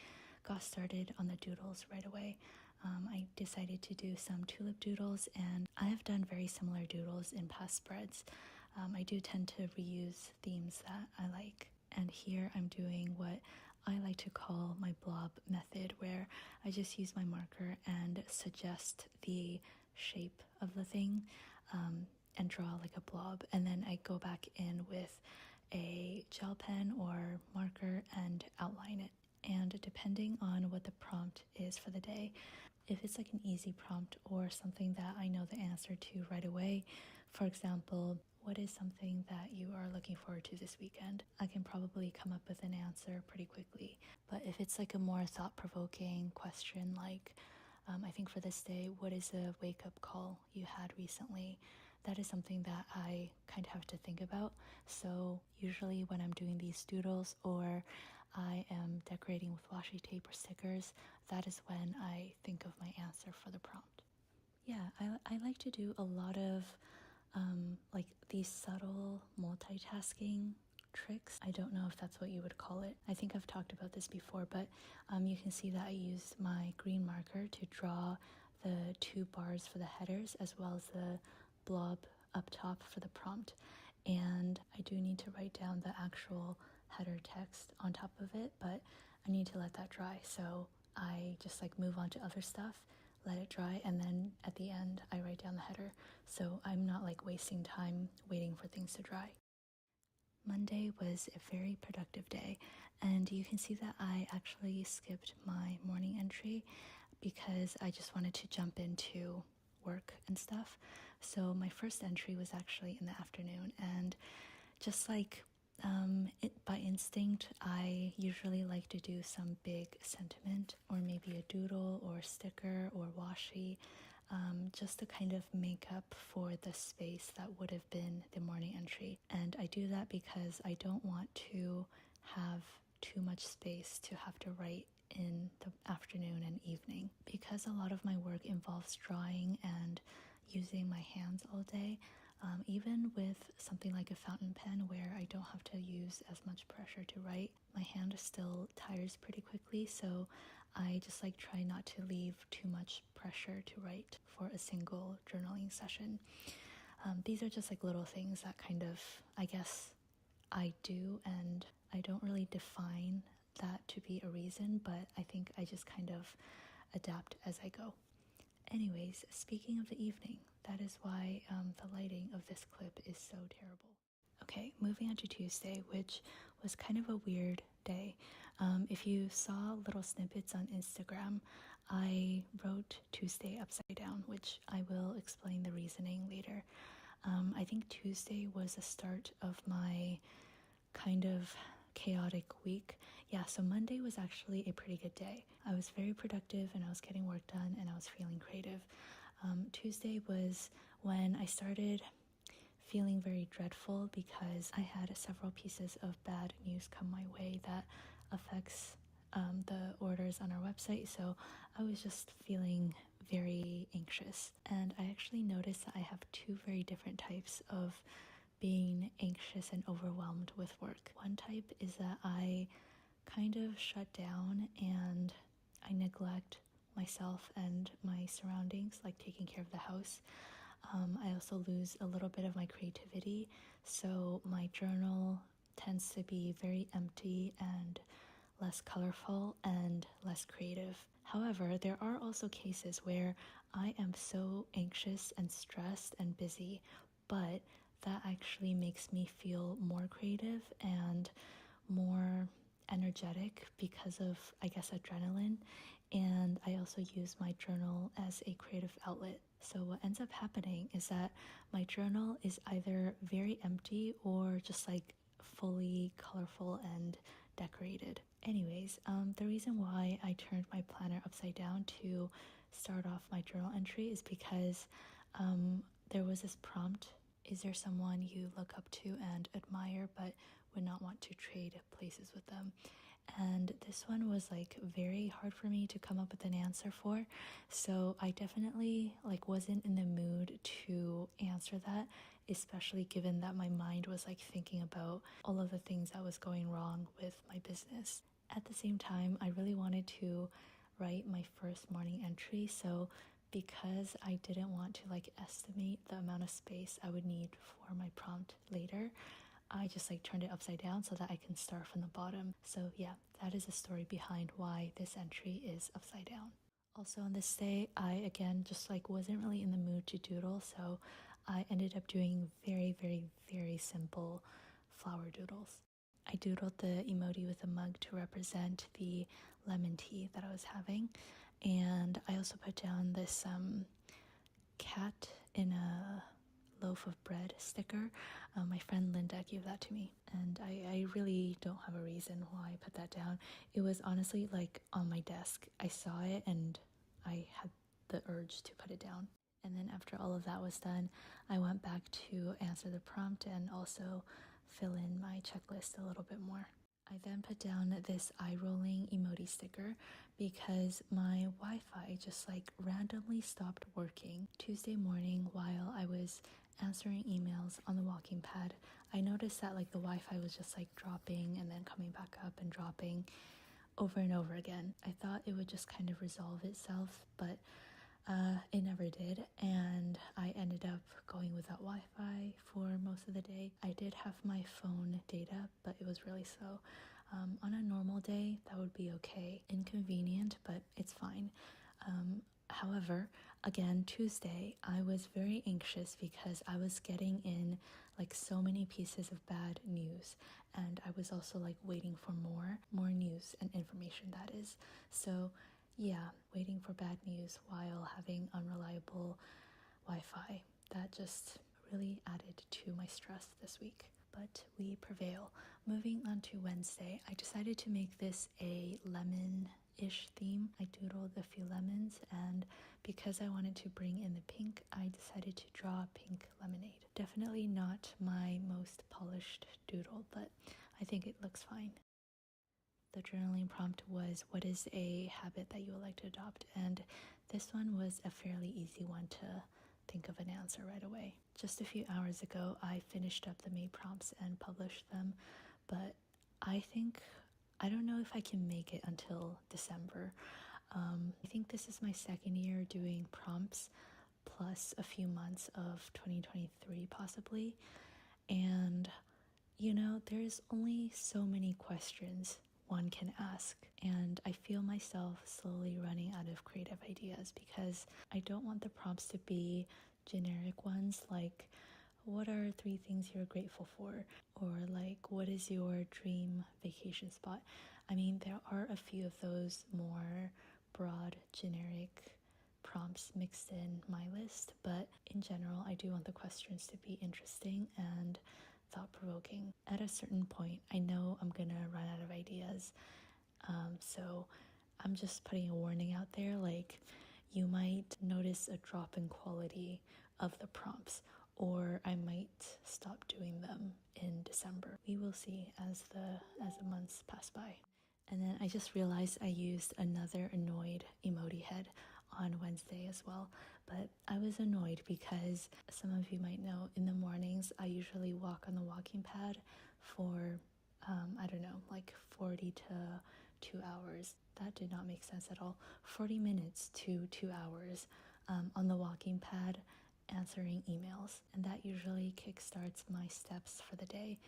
got started on the doodles right away. I decided to do some tulip doodles, and I have done very similar doodles in past spreads. I do tend to reuse themes that I like, and here I'm doing what I like to call my blob method, where I just use my marker and suggest the shape of the thing and draw like a blob, and then I go back in with a gel pen or marker and outline it. And depending on what the prompt is for the day, if it's like an easy prompt or something that I know the answer to right away, for example, what is something that you are looking forward to this weekend? I can probably come up with an answer pretty quickly. But if it's like a more thought-provoking question, like I think for this day, what is a wake-up call you had recently? That is something that I kind of have to think about. So usually when I'm doing these doodles or I am decorating with washi tape or stickers, that is when I think of my answer for the prompt. Yeah, I like to do a lot of like these subtle multitasking tricks. I don't know if that's what you would call it. I think I've talked about this before, but you can see that I used my green marker to draw the 2 bars for the headers as well as the blob up top for the prompt. And I do need to write down the actual header text on top of it, but I need to let that dry. So I just like move on to other stuff, let it dry, and then at the end I write down the header. So I'm not like wasting time waiting for things to dry. Monday was a very productive day, and you can see that I actually skipped my morning entry because I just wanted to jump into work and stuff. So my first entry was actually in the afternoon, and just like by instinct, I usually like to do some big sentiment or maybe a doodle or sticker or washi, just to kind of make up for the space that would have been the morning entry. And I do that because I don't want to have too much space to have to write in the afternoon and evening. Because a lot of my work involves drawing and using my hands all day, even with something like a fountain pen where I don't have to use as much pressure to write, my hand still tires pretty quickly, so I just like try not to leave too much pressure to write for a single journaling session. These are just like little things that kind of, I guess, I do, and I don't really define that to be a reason, but I think I just kind of adapt as I go. Anyways, speaking of the evening, that is why the lighting of this clip is so terrible. Okay, moving on to Tuesday, which was kind of a weird day. If you saw little snippets on Instagram, I wrote Tuesday upside down, which I will explain the reasoning later. I think Tuesday was the start of my kind of chaotic week. Yeah, so Monday was actually a pretty good day. I was very productive and I was getting work done and I was feeling creative. Tuesday was when I started feeling very dreadful because I had several pieces of bad news come my way that affects the orders on our website, so I was just feeling very anxious. And I actually noticed that I have two very different types of being anxious and overwhelmed with work. One type is that I kind of shut down and I neglect myself and my surroundings, like taking care of the house. I also lose a little bit of my creativity, so my journal tends to be very empty and less colorful and less creative. However, there are also cases where I am so anxious and stressed and busy, but that actually makes me feel more creative and more energetic because of, I guess, adrenaline. And I also use my journal as a creative outlet. So what ends up happening is that my journal is either very empty or just like fully colorful and decorated. Anyways, the reason why I turned my planner upside down to start off my journal entry is because there was this prompt: is there someone you look up to and admire but would not want to trade places with them? And this one was like very hard for me to come up with an answer for, so I definitely like wasn't in the mood to answer that, especially given that my mind was like thinking about all of the things that was going wrong with my business. At the same time, I really wanted to write my first morning entry, so because I didn't want to like estimate the amount of space I would need for my prompt later, I just like turned it upside down so that I can start from the bottom. So yeah, that is the story behind why this entry is upside down. Also on this day, I again just like wasn't really in the mood to doodle, so I ended up doing very, very, very simple flower doodles. I doodled the emoji with a mug to represent the lemon tea that I was having, and I also put down this cat in a loaf of bread sticker. My friend Linda gave that to me, and I really don't have a reason why I put that down. It was honestly like on my desk. I saw it and I had the urge to put it down. And then after all of that was done, I went back to answer the prompt and also fill in my checklist a little bit more. I then put down this eye-rolling emoji sticker because my Wi-Fi just like randomly stopped working. Tuesday morning while I was answering emails on the walking pad, I noticed that like the Wi-Fi was just like dropping and then coming back up and dropping over and over again. I thought it would just kind of resolve itself, but it never did, and I ended up going without Wi-Fi for most of the day. I did have my phone data, but it was really slow. On a normal day, that would be okay. Inconvenient, but it's fine. However, again, Tuesday, I was very anxious because I was getting in like so many pieces of bad news, and I was also like waiting for more news and information, that is. So yeah, waiting for bad news while having unreliable Wi-Fi, that just really added to my stress this week. But we prevail. Moving on to Wednesday, I decided to make this a lemon-ish theme. I doodled a few lemons, and because I wanted to bring in the pink, I decided to draw pink lemonade. Definitely not my most polished doodle, but I think it looks fine. The journaling prompt was, what is a habit that you would like to adopt? And this one was a fairly easy one to think of an answer right away. Just a few hours ago, I finished up the May prompts and published them, but I don't know if I can make it until December. I think this is my second year doing prompts, plus a few months of 2023 possibly. And, there's only so many questions one can ask, and I feel myself slowly running out of creative ideas because I don't want the prompts to be generic ones like, what are 3 things you're grateful for? Or like, what is your dream vacation spot? I mean, there are a few of those more broad, generic prompts mixed in my list, but in general, I do want the questions to be interesting and thought-provoking. At a certain point, I know I'm gonna run out of ideas, so I'm just putting a warning out there, like, you might notice a drop in quality of the prompts, or I might stop doing them in December. We will see as the months pass by. And then I just realized I used another annoyed emoji head on Wednesday as well. But I was annoyed because some of you might know in the mornings I usually walk on the walking pad for, I don't know, like 40 to 2 hours. That did not make sense at all. 40 minutes to 2 hours on the walking pad answering emails. And that usually kickstarts my steps for the day.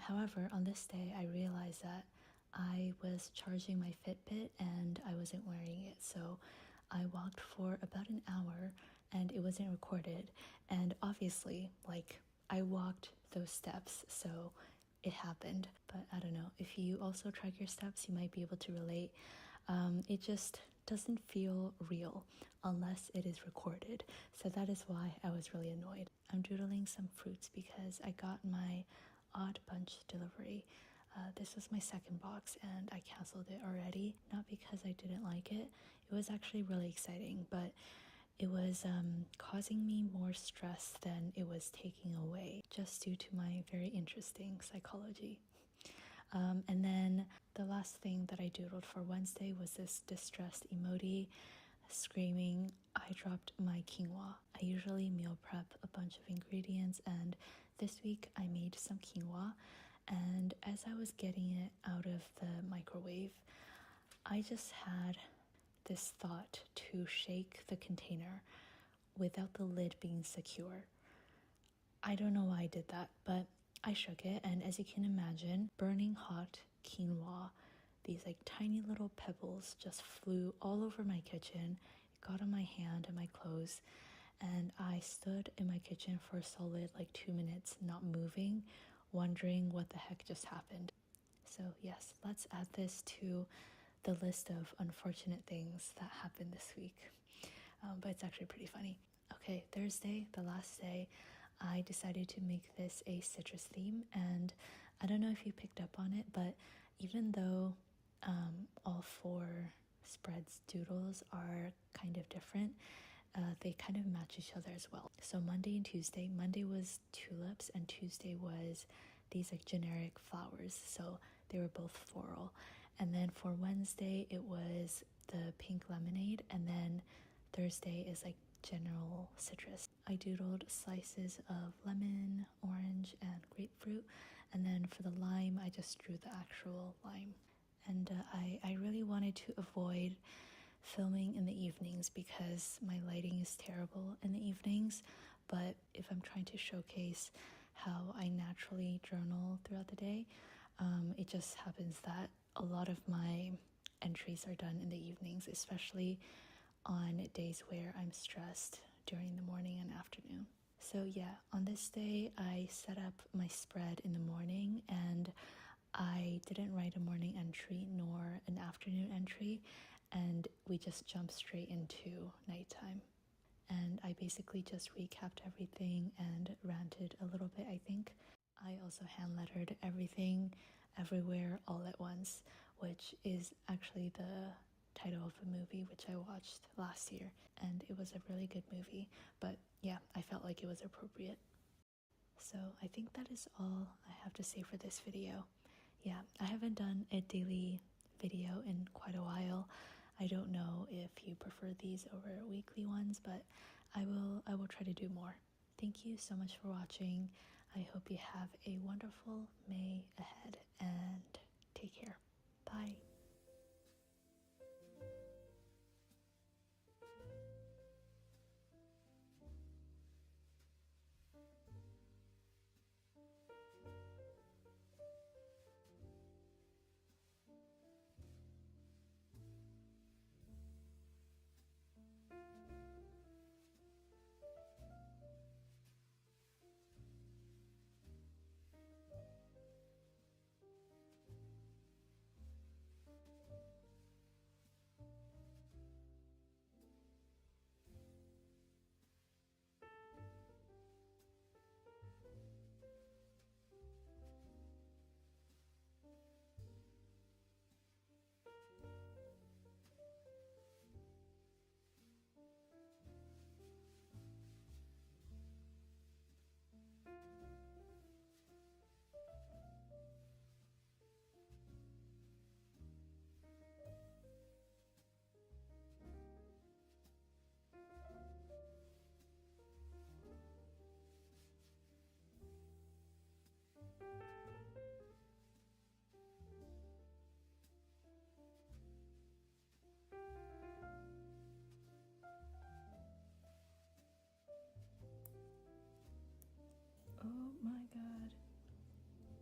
However, on this day, I realized that I was charging my Fitbit and I wasn't wearing it. So I walked for about an hour and it wasn't recorded. And obviously, like, I walked those steps, so it happened. But I don't know, if you also track your steps, you might be able to relate. It just doesn't feel real unless it is recorded. So that is why I was really annoyed. I'm doodling some fruits because I got my odd bunch delivery. This was my second box and I canceled it already, not because I didn't like it. It was actually really exciting, but it was causing me more stress than it was taking away, just due to my very interesting psychology. And then the last thing that I doodled for Wednesday was this distressed emoji screaming, "I dropped my quinoa." I usually meal prep a bunch of ingredients, and this week I made some quinoa. And as I was getting it out of the microwave, I just had this thought to shake the container without the lid being secure. I don't know why I did that, but I shook it, and as you can imagine, burning hot quinoa, these like tiny little pebbles just flew all over my kitchen. It got on my hand and my clothes, and I stood in my kitchen for a solid like 2 minutes, not moving, wondering what the heck just happened. So yes, let's add this to the list of unfortunate things that happened this week. But it's actually pretty funny. Okay, Thursday, the last day, I decided to make this a citrus theme, and I don't know if you picked up on it, but even though all 4 spreads doodles are kind of different, they kind of match each other as well. So Monday and Tuesday, Monday was tulips and Tuesday was these like generic flowers, so they were both floral. And then for Wednesday it was the pink lemonade, and then Thursday is like general citrus. I doodled slices of lemon, orange, and grapefruit, and then for the lime I just drew the actual lime. And I really wanted to avoid filming in the evenings because my lighting is terrible in the evenings, but if I'm trying to showcase how I naturally journal throughout the day, it just happens that a lot of my entries are done in the evenings, especially on days where I'm stressed during the morning and afternoon. So yeah, on this day I set up my spread in the morning, and I didn't write a morning entry nor an afternoon entry, and we just jumped straight into nighttime. And I basically just recapped everything and ranted a little bit, I think. I also hand lettered everything, everywhere, all at once, which is actually the title of a movie which I watched last year, and it was a really good movie, but yeah, I felt like it was appropriate. So I think that is all I have to say for this video. Yeah, I haven't done a daily video in quite a while. I don't know if you prefer these over weekly ones, but I will try to do more. Thank you so much for watching. I hope you have a wonderful May ahead, and take care. Bye.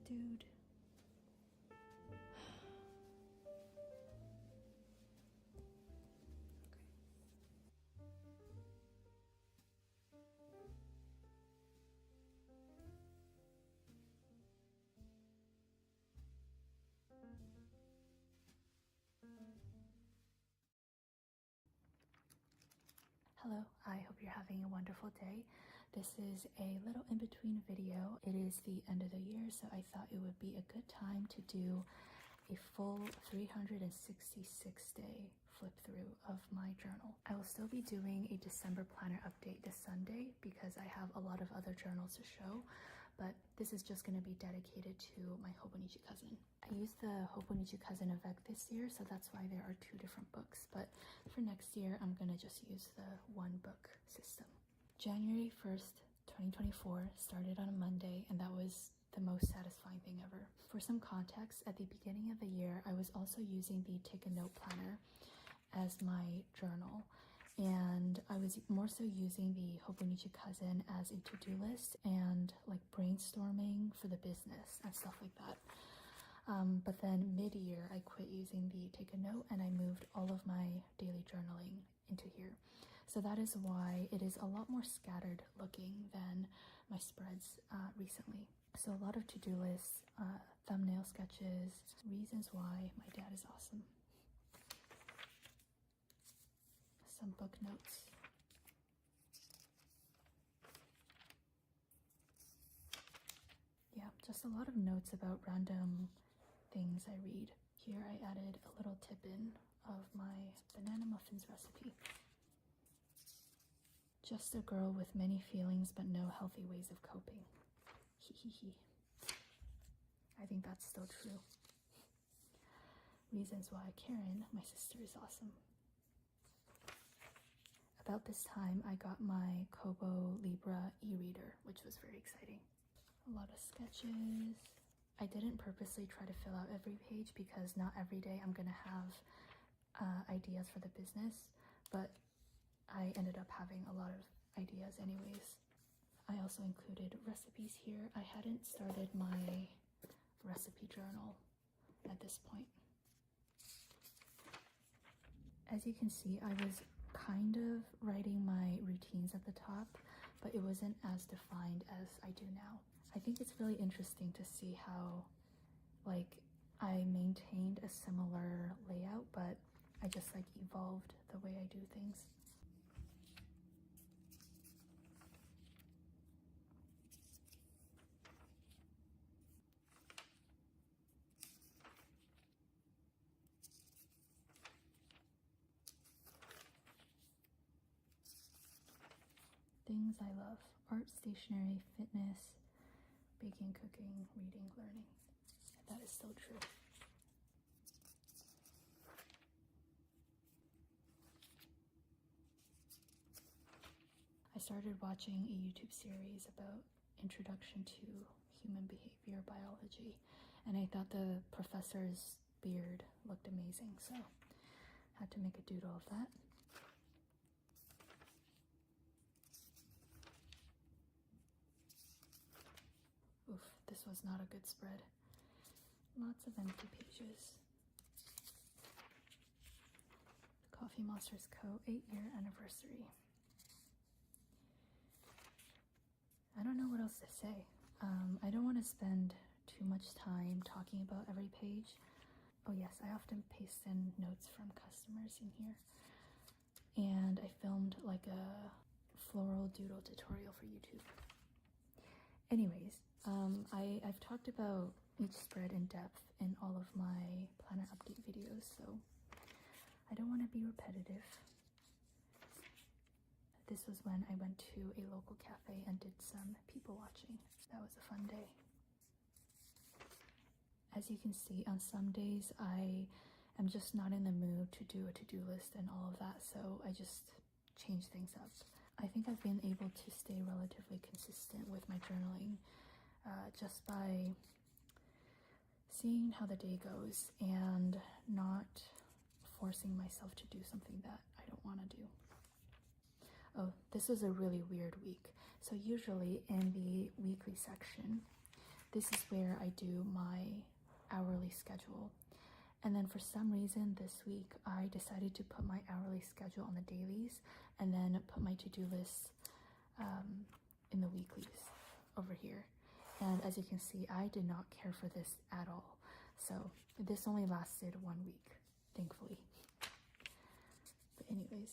dude. Hello, I hope you're having a wonderful day. This is a little in-between video. It is the end of the year, so I thought it would be a good time to do a full 366-day flip through of my journal. I will still be doing a December planner update this Sunday because I have a lot of other journals to show, but this is just going to be dedicated to my Hobonichi cousin. I used the Hobonichi cousin event this year, so that's why there are 2 different books, but for next year I'm going to just use the 1 book system. January 1st, 2024 started on a Monday, and that was the most satisfying thing ever. For some context, at the beginning of the year, I was also using the Take a Note planner as my journal, and I was more so using the Hobonichi cousin as a to-do list and like brainstorming for the business and stuff like that. But then mid-year, I quit using the Take a Note and I moved all of my daily journaling into here. So that is why it is a lot more scattered looking than my spreads recently. So a lot of to-do lists, thumbnail sketches, reasons why my dad is awesome. Some book notes. Yeah, just a lot of notes about random things I read. Here I added a little tip in of my banana muffins recipe. Just a girl with many feelings but no healthy ways of coping. Hee. I think that's still true. Reasons why Karen, my sister, is awesome. About this time, I got my Kobo Libra e-reader, which was very exciting. A lot of sketches. I didn't purposely try to fill out every page because not every day I'm gonna have ideas for the business, but I ended up having a lot of ideas anyways. I also included recipes here. I hadn't started my recipe journal at this point. As you can see, I was kind of writing my routines at the top, but it wasn't as defined as I do now. I think it's really interesting to see how like I maintained a similar layout, but I just like evolved the way I do things. Things I love: art, stationery, fitness, baking, cooking, reading, learning. That is still true. I started watching a YouTube series about introduction to human behavior biology, and I thought the professor's beard looked amazing, so I had to make a doodle of that. Oof, this was not a good spread. Lots of empty pages. Coffee Monsters Co. 8-year anniversary. I don't know what else to say. I don't want to spend too much time talking about every page. Oh yes, I often paste in notes from customers in here. And I filmed like a floral doodle tutorial for YouTube. Anyways, I've talked about each spread in depth in all of my planner update videos, so I don't want to be repetitive. This was when I went to a local cafe and did some people watching. That was a fun day. As you can see, on some days I am just not in the mood to do a to-do list and all of that, so I just change things up. I think I've been able to stay relatively consistent with my journaling just by seeing how the day goes and not forcing myself to do something that I don't want to do. Oh, this was a really weird week. So usually in the weekly section, this is where I do my hourly schedule. And then for some reason this week, I decided to put my hourly schedule on the dailies and then put my to-do lists in the weeklies over here. And as you can see, I did not care for this at all. So this only lasted 1 week, thankfully. But anyways,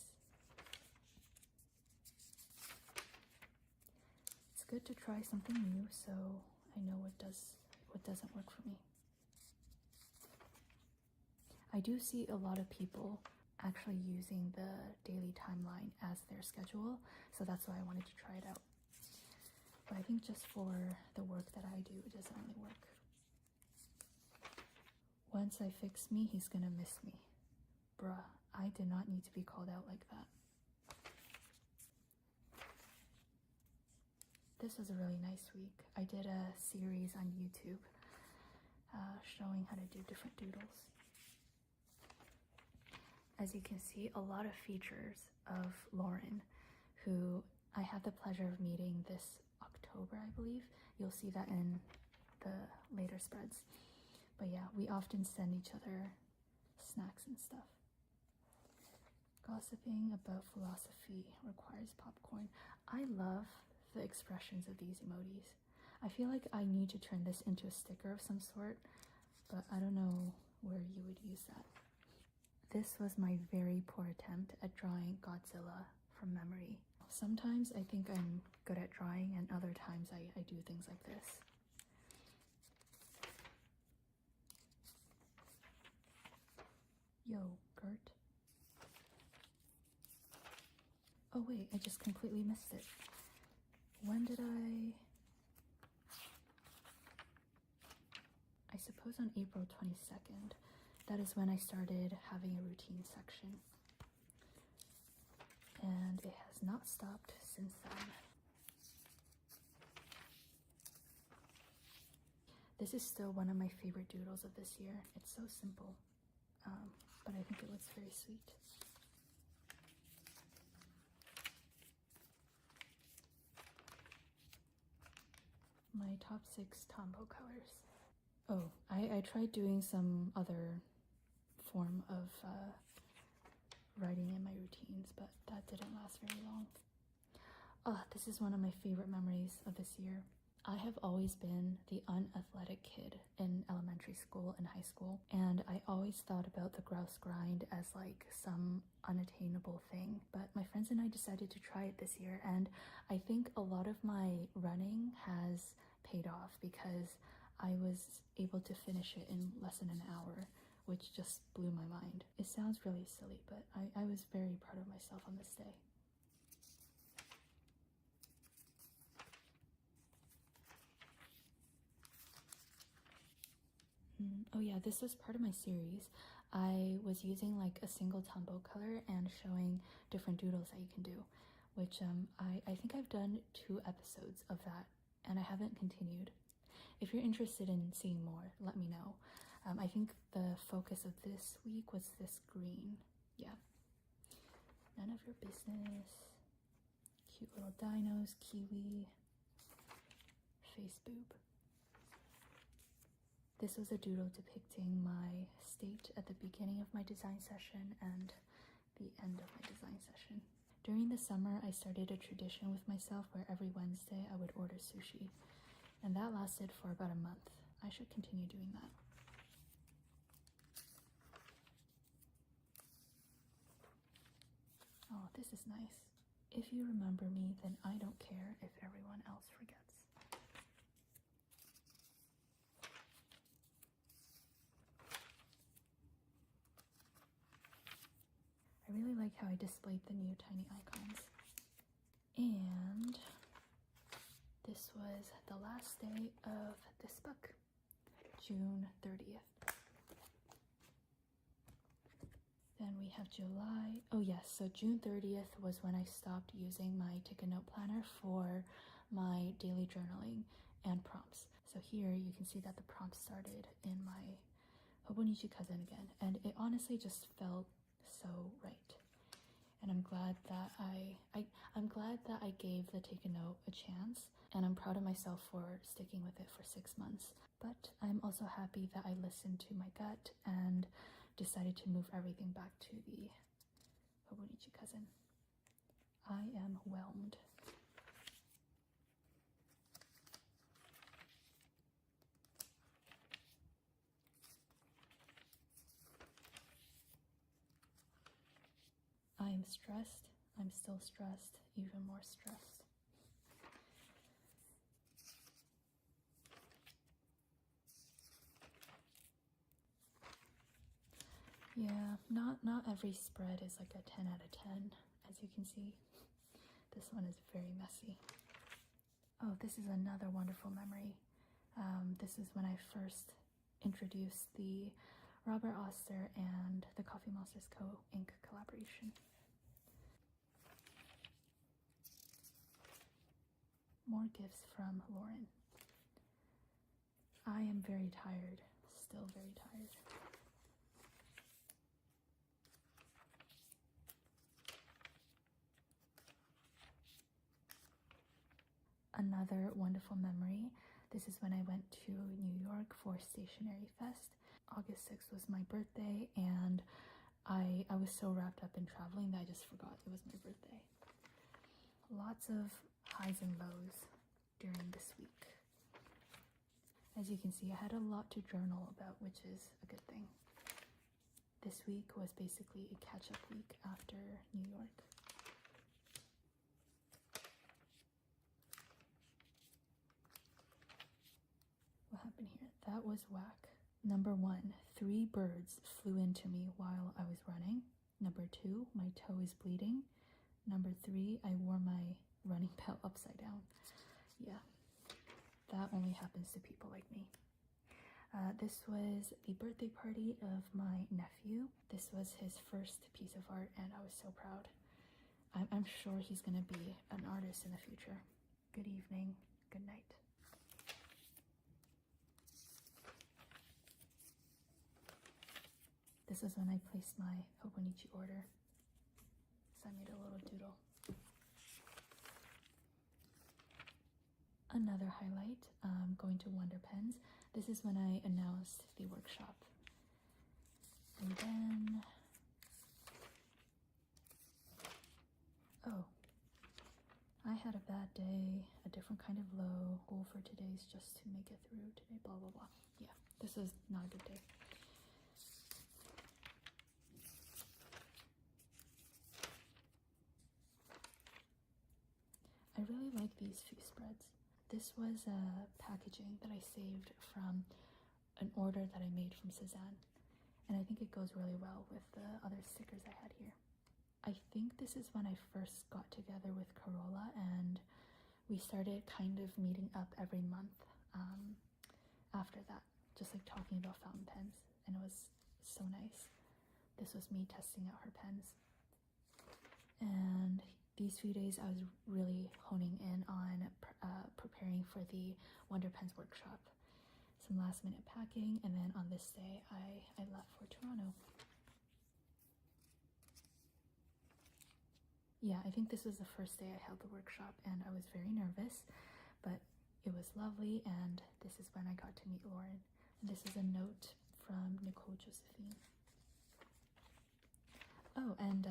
it's good to try something new so I know what doesn't work for me. I do see a lot of people actually using the daily timeline as their schedule, so that's why I wanted to try it out. But I think just for the work that I do, it doesn't really work. Once I fix me, he's gonna miss me. Bruh, I did not need to be called out like that. This was a really nice week. I did a series on YouTube showing how to do different doodles. As you can see, a lot of features of Lauren, who I had the pleasure of meeting this October, I believe. You'll see that in the later spreads. But yeah, we often send each other snacks and stuff. Gossiping about philosophy requires popcorn. I love the expressions of these emojis. I feel like I need to turn this into a sticker of some sort, but I don't know where you would use that. This was my very poor attempt at drawing Godzilla from memory. Sometimes I think I'm good at drawing, and other times I do things like this. Yo, Gert. Oh wait, I just completely missed it. When did I suppose on April 22nd. That is when I started having a routine section. And it has not stopped since then. This is still one of my favorite doodles of this year. It's so simple, but I think it looks very sweet. My top 6 Tombow colors. Oh, I tried doing some other form of writing in my routines, but that didn't last very long. This is one of my favorite memories of this year. I have always been the unathletic kid in elementary school and high school, and I always thought about the grouse grind as like some unattainable thing. But my friends and I decided to try it this year, and I think a lot of my running has paid off because I was able to finish it in less than an hour, which just blew my mind. It sounds really silly, but I was very proud of myself on this day. Oh yeah, this was part of my series. I was using like a single Tombow color and showing different doodles that you can do, which I think I've done 2 episodes of that, and I haven't continued. If you're interested in seeing more, let me know. I think the focus of this week was this green. Yeah. None of your business. Cute little dinos, kiwi, face boob. This was a doodle depicting my state at the beginning of my design session and the end of my design session. During the summer, I started a tradition with myself where every Wednesday I would order sushi, and that lasted for about a month. I should continue doing that. Oh, this is nice. If you remember me, then I don't care if everyone else forgets. I really like how I displayed the new tiny icons. And this was the last day of this book, June 30th. Then we have July. Oh yes, so June 30th was when I stopped using my Take a Note planner for my daily journaling and prompts. So here you can see that the prompts started in my Hobonichi Cousin again, and it honestly just felt so right. And I'm glad that I'm glad that I gave the Take a Note a chance, and I'm proud of myself for sticking with it for 6 months. But I'm also happy that I listened to my gut and decided to move everything back to the Hobonichi cousin. I am whelmed. I am stressed. I'm still stressed, even more stressed. Yeah, not every spread is like a 10 out of 10, as you can see. This one is very messy. Oh, this is another wonderful memory. This is when I first introduced the Robert Oster and the Coffee Monsters Co. Inc. collaboration. More gifts from Lauren. I am very tired, still very tired. Another wonderful memory. This is when I went to New York for Stationery Fest. August 6th was my birthday, and I was so wrapped up in traveling that I just forgot it was my birthday. Lots of highs and lows during this week. As you can see, I had a lot to journal about, which is a good thing. This week was basically a catch-up week after New York. What happened here? That was whack. Number 1, 3 birds flew into me while I was running. Number 2, my toe is bleeding. Number 3, I wore my running belt upside down. Yeah, that only happens to people like me. This was the birthday party of my nephew. This was his first piece of art, and I was so proud. I'm sure he's gonna be an artist in the future. Good evening, good night. This is when I placed my Hobonichi order. So I made a little doodle. Another highlight, going to Wonder Pens. This is when I announced the workshop. And then, oh, I had a bad day, a different kind of low. Goal for today is just to make it through today, blah, blah, blah. Yeah, this is not a good day. I really like these few spreads. This was packaging that I saved from an order that I made from Cezanne, and I think it goes really well with the other stickers I had here. I think this is when I first got together with Corolla, and we started kind of meeting up every month after that, just like talking about fountain pens, and it was so nice. This was me testing out her pens. And these few days I was really honing in on preparing for the Wonder Pens workshop. Some last minute packing, and then on this day I left for Toronto. Yeah, I think this was the first day I held the workshop, and I was very nervous, but it was lovely, and this is when I got to meet Lauren. And this is a note from Nicole Josephine. Oh, and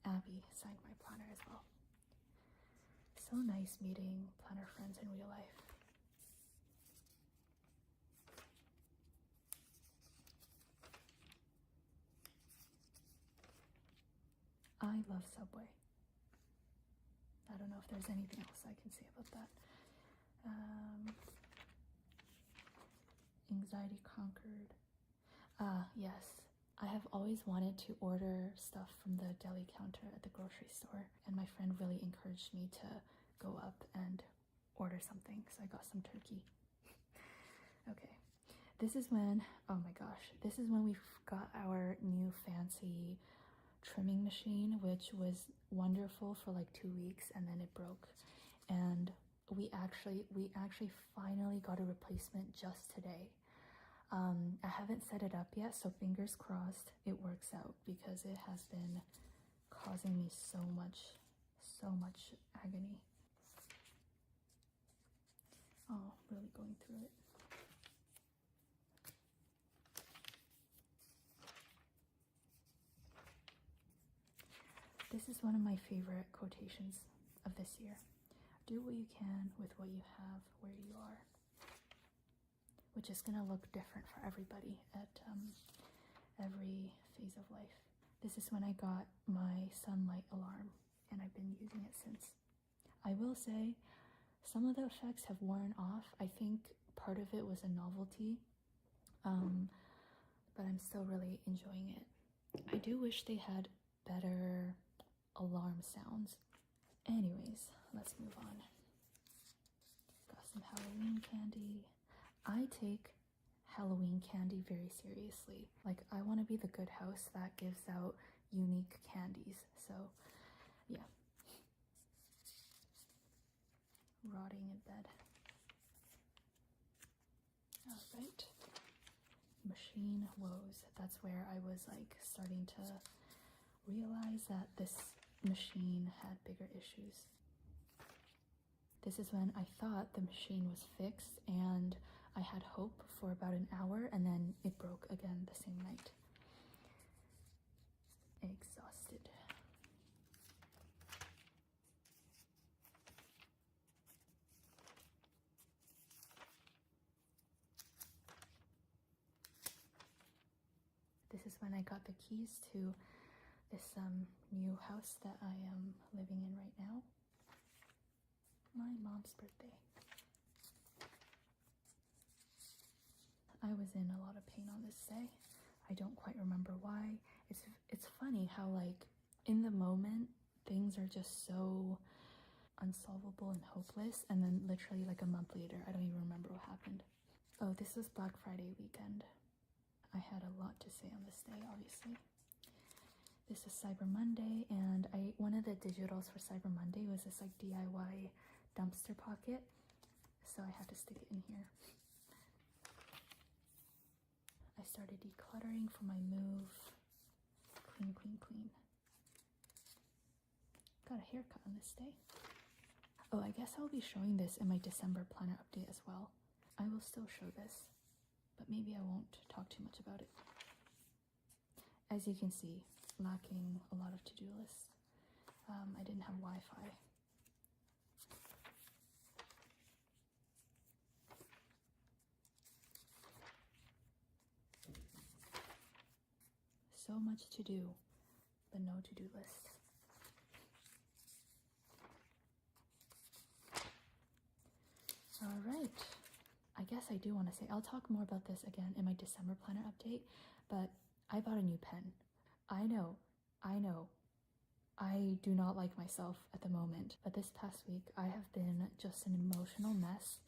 Abby signed my planner as well. So nice meeting planner friends in real life. I love Subway. I don't know if there's anything else I can say about that. Anxiety conquered. Yes. I have always wanted to order stuff from the deli counter at the grocery store, and my friend really encouraged me to go up and order something, so I got some turkey. Okay, this is when, oh my gosh, this is when we got our new fancy trimming machine, which was wonderful for like 2 weeks, and then it broke, and we actually finally got a replacement just today. I haven't set it up yet, so fingers crossed it works out, because it has been causing causing me so much agony. Oh, really going through it. This is one of my favorite quotations of this year. Do what you can with what you have where you are. Which is gonna look different for everybody at every phase of life. This is when I got my sunlight alarm, and I've been using it since. I will say, some of the effects have worn off. I think part of it was a novelty, but I'm still really enjoying it. I do wish they had better alarm sounds. Anyways, let's move on. Got some Halloween candy. I take Halloween candy very seriously. Like, I want to be the good house that gives out unique candies. So, yeah. Rotting in bed. Alright. Machine woes. That's where I was like starting to realize that this machine had bigger issues. This is when I thought the machine was fixed and I had hope for about an hour, and then it broke again the same night. Exhausted. This is when I got the keys to this new house that I am living in right now. My mom's birthday. I was in a lot of pain on this day. I don't quite remember why. It's funny how, like, in the moment things are just so unsolvable and hopeless, and then literally like a month later I don't even remember what happened. Oh, this was Black Friday weekend. I had a lot to say on this day, obviously. This is Cyber Monday, and one of the digitals for Cyber Monday was this like DIY dumpster pocket, so I had to stick it in here. I started decluttering for my move. Clean, clean, clean. Got a haircut on this day. Oh, I guess I'll be showing this in my December planner update as well. I will still show this, but maybe I won't talk too much about it. As you can see, lacking a lot of to-do lists. I didn't have Wi-Fi. So much to do, but no to-do lists. All right. I guess I do want to say, I'll talk more about this again in my December planner update, but I bought a new pen. I know. I do not like myself at the moment, but this past week I have been just an emotional mess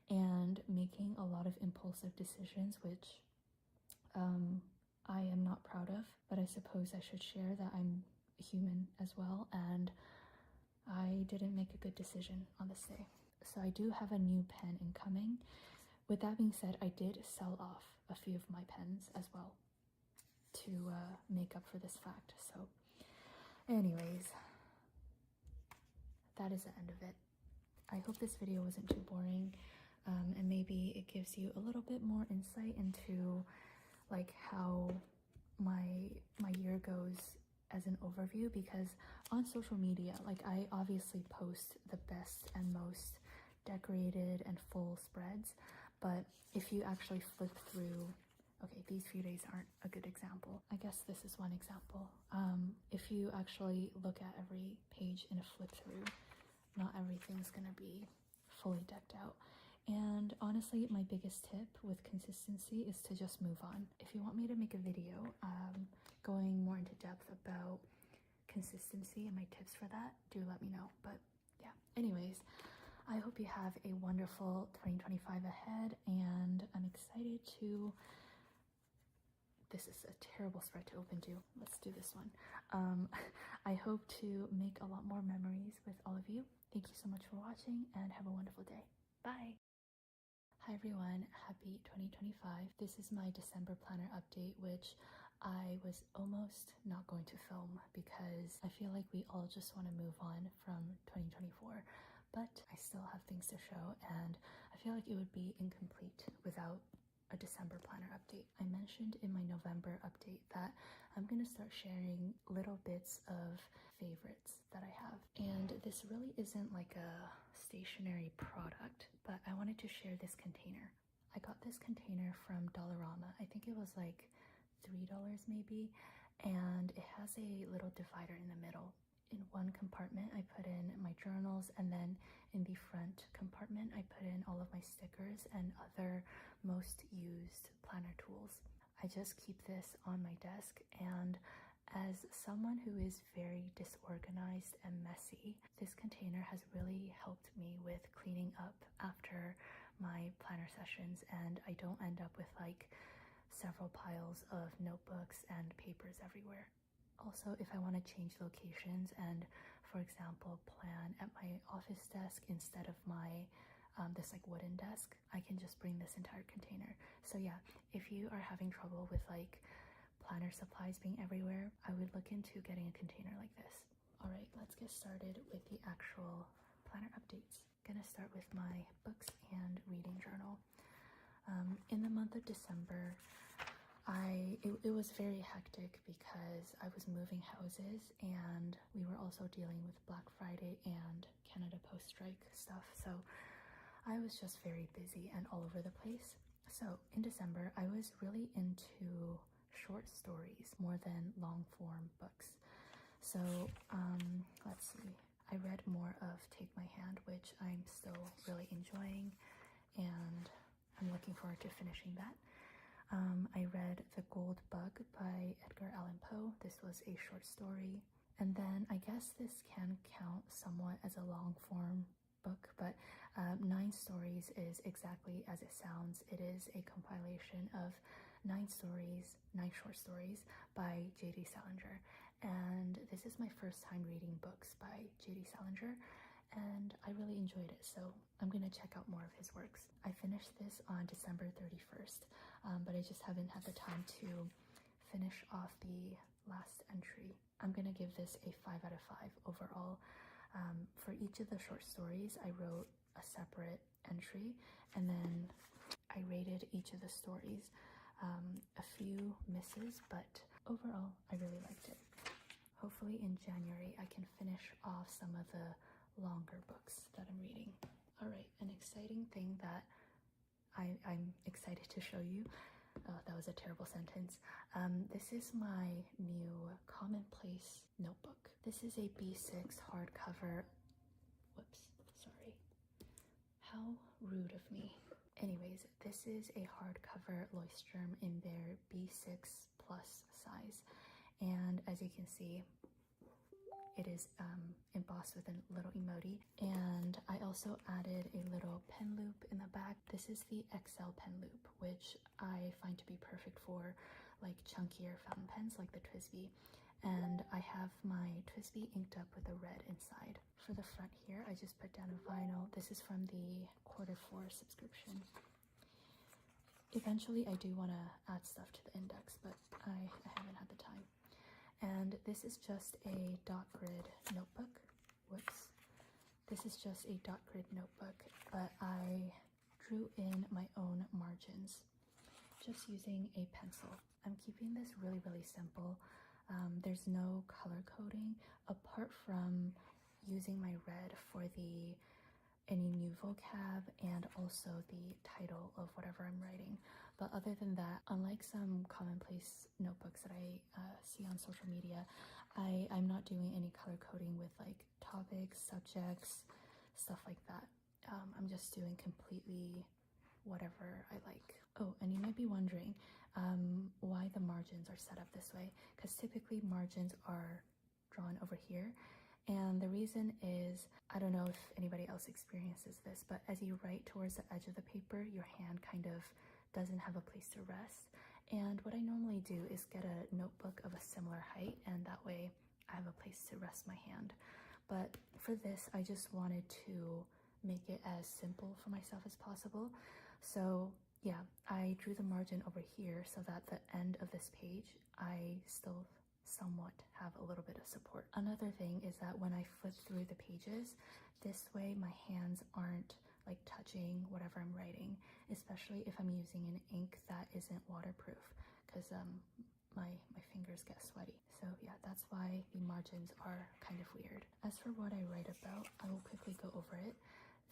and making a lot of impulsive decisions, which I am not proud of, but I suppose I should share that I'm human as well, and I didn't make a good decision on this day. So I do have a new pen incoming. With that being said, I did sell off a few of my pens as well to make up for this fact. So anyways, that is the end of it. I hope this video wasn't too boring, and maybe it gives you a little bit more insight into like how my year goes as an overview, because on social media, like, I obviously post the best and most decorated and full spreads, but if you actually flip through, okay, these few days aren't a good example. I guess this is one example. If you actually look at every page in a flip through, not everything's gonna be fully decked out. And honestly, my biggest tip with consistency is to just move on. If you want me to make a video going more into depth about consistency and my tips for that, do let me know. But yeah, anyways, I hope you have a wonderful 2025 ahead, and I'm excited to, this is a terrible spread to open to. Let's do this one. I hope to make a lot more memories with all of you. Thank you so much for watching, and have a wonderful day. Bye. Hi everyone, happy 2025. This is my December planner update, which I was almost not going to film because I feel like we all just want to move on from 2024, but I still have things to show, and I feel like it would be incomplete without a December planner update. I mentioned in my November update that I'm going to start sharing little bits of favorites that I have. And this really isn't like a stationary product, but I wanted to share this container. I got this container from Dollarama. I think it was like $3 maybe, and it has a little divider in the middle. In one compartment I put in my journals, and then in the front compartment I put in all of my stickers and other most used planner tools. I just keep this on my desk, and as someone who is very disorganized and messy, this container has really helped me with cleaning up after my planner sessions, and I don't end up with like several piles of notebooks and papers everywhere. Also, if I want to change locations and, for example, plan at my office desk instead of my this like wooden desk, I can just bring this entire container. So yeah, if you are having trouble with like planner supplies being everywhere, I would look into getting a container like this. All right, let's get started with the actual planner updates. Gonna start with my books and reading journal. In the month of December, it was very hectic because I was moving houses, and we were also dealing with Black Friday and Canada Post strike stuff. So I was just very busy and all over the place. So in December, I was really into short stories more than long form books. So let's see. I read more of Take My Hand, which I'm still really enjoying, and I'm looking forward to finishing that. I read The Gold Bug by Edgar Allan Poe. This was a short story. And then I guess this can count somewhat as a long form book, but 9 stories is exactly as it sounds. It is a compilation of 9 short stories by J.D. Salinger. And this is my first time reading books by J.D. Salinger, and I really enjoyed it, so I'm gonna check out more of his works. I finished this on December 31st, but I just haven't had the time to finish off the last entry. I'm gonna give this a 5 out of 5 overall. For each of the short stories, I wrote a separate entry, and then I rated each of the stories. A few misses, but overall, I really liked it. Hopefully in January, I can finish off some of the longer books that I'm reading. All right, an exciting thing that I'm excited to show you. Oh, that was a terrible sentence. This is my new Commonplace notebook. This is a B6 hardcover. Whoops, sorry. How rude of me. Anyways, this is a hardcover Leuchtturm in their B6 plus size. And as you can see, it is embossed with a little emoji, and I also added a little pen loop in the back. This is the XL pen loop, which I find to be perfect for like chunkier fountain pens like the TWSBI, and I have my TWSBI inked up with a red inside. For the front here, I just put down a vinyl. This is from the Q4 subscription. Eventually, I do want to add stuff to the index, but I haven't had the time. And this is just a dot grid notebook. Whoops. This is just a dot grid notebook, but I drew in my own margins just using a pencil. I'm keeping this really, really simple. There's no color coding apart from using my red for any new vocab and also the title of whatever I'm writing. But other than that, unlike some commonplace notebooks that I see on social media, I'm not doing any color coding with like topics, subjects, stuff like that. I'm just doing completely whatever I like. Oh, and you might be wondering why the margins are set up this way, because typically margins are drawn over here. And the reason is, I don't know if anybody else experiences this, but as you write towards the edge of the paper, your hand kind of doesn't have a place to rest. And what I normally do is get a notebook of a similar height, and that way I have a place to rest my hand. But for this, I just wanted to make it as simple for myself as possible. So yeah, I drew the margin over here so that the end of this page, I still somewhat have a little bit of support. Another thing is that when I flip through the pages, this way my hands aren't like touching whatever I'm writing, especially if I'm using an ink that isn't waterproof, because my fingers get sweaty. So yeah, that's why the margins are kind of weird. As for what I write about, I will quickly go over it.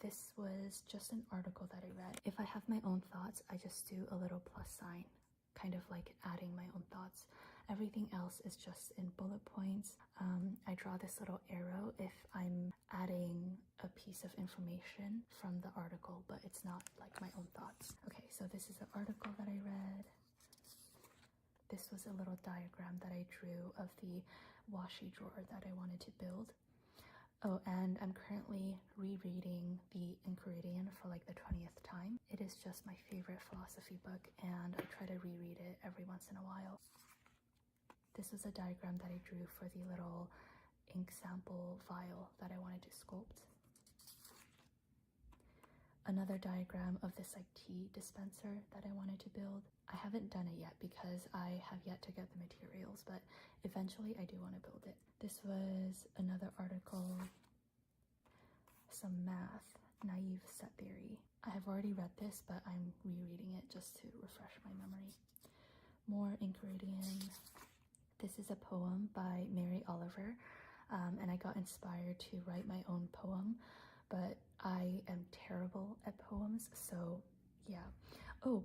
This was just an article that I read. If I have my own thoughts, I just do a little plus sign, kind of like adding my own thoughts. Everything else is just in bullet points. I draw this little arrow if I'm adding a piece of information from the article, but it's not like my own thoughts. Okay, so this is the article that I read. This was a little diagram that I drew of the washi drawer that I wanted to build. Oh, and I'm currently rereading The Enchiridion for like the 20th time. It is just my favorite philosophy book, and I try to reread it every once in a while. This was a diagram that I drew for the little ink sample vial that I wanted to sculpt. Another diagram of this like tea dispenser that I wanted to build. I haven't done it yet because I have yet to get the materials, but eventually I do want to build it. This was another article, some math, naive set theory. I have already read this, but I'm rereading it just to refresh my memory. More Enchiridion. This is a poem by Mary Oliver, and I got inspired to write my own poem, but I am terrible at poems, so yeah. Oh,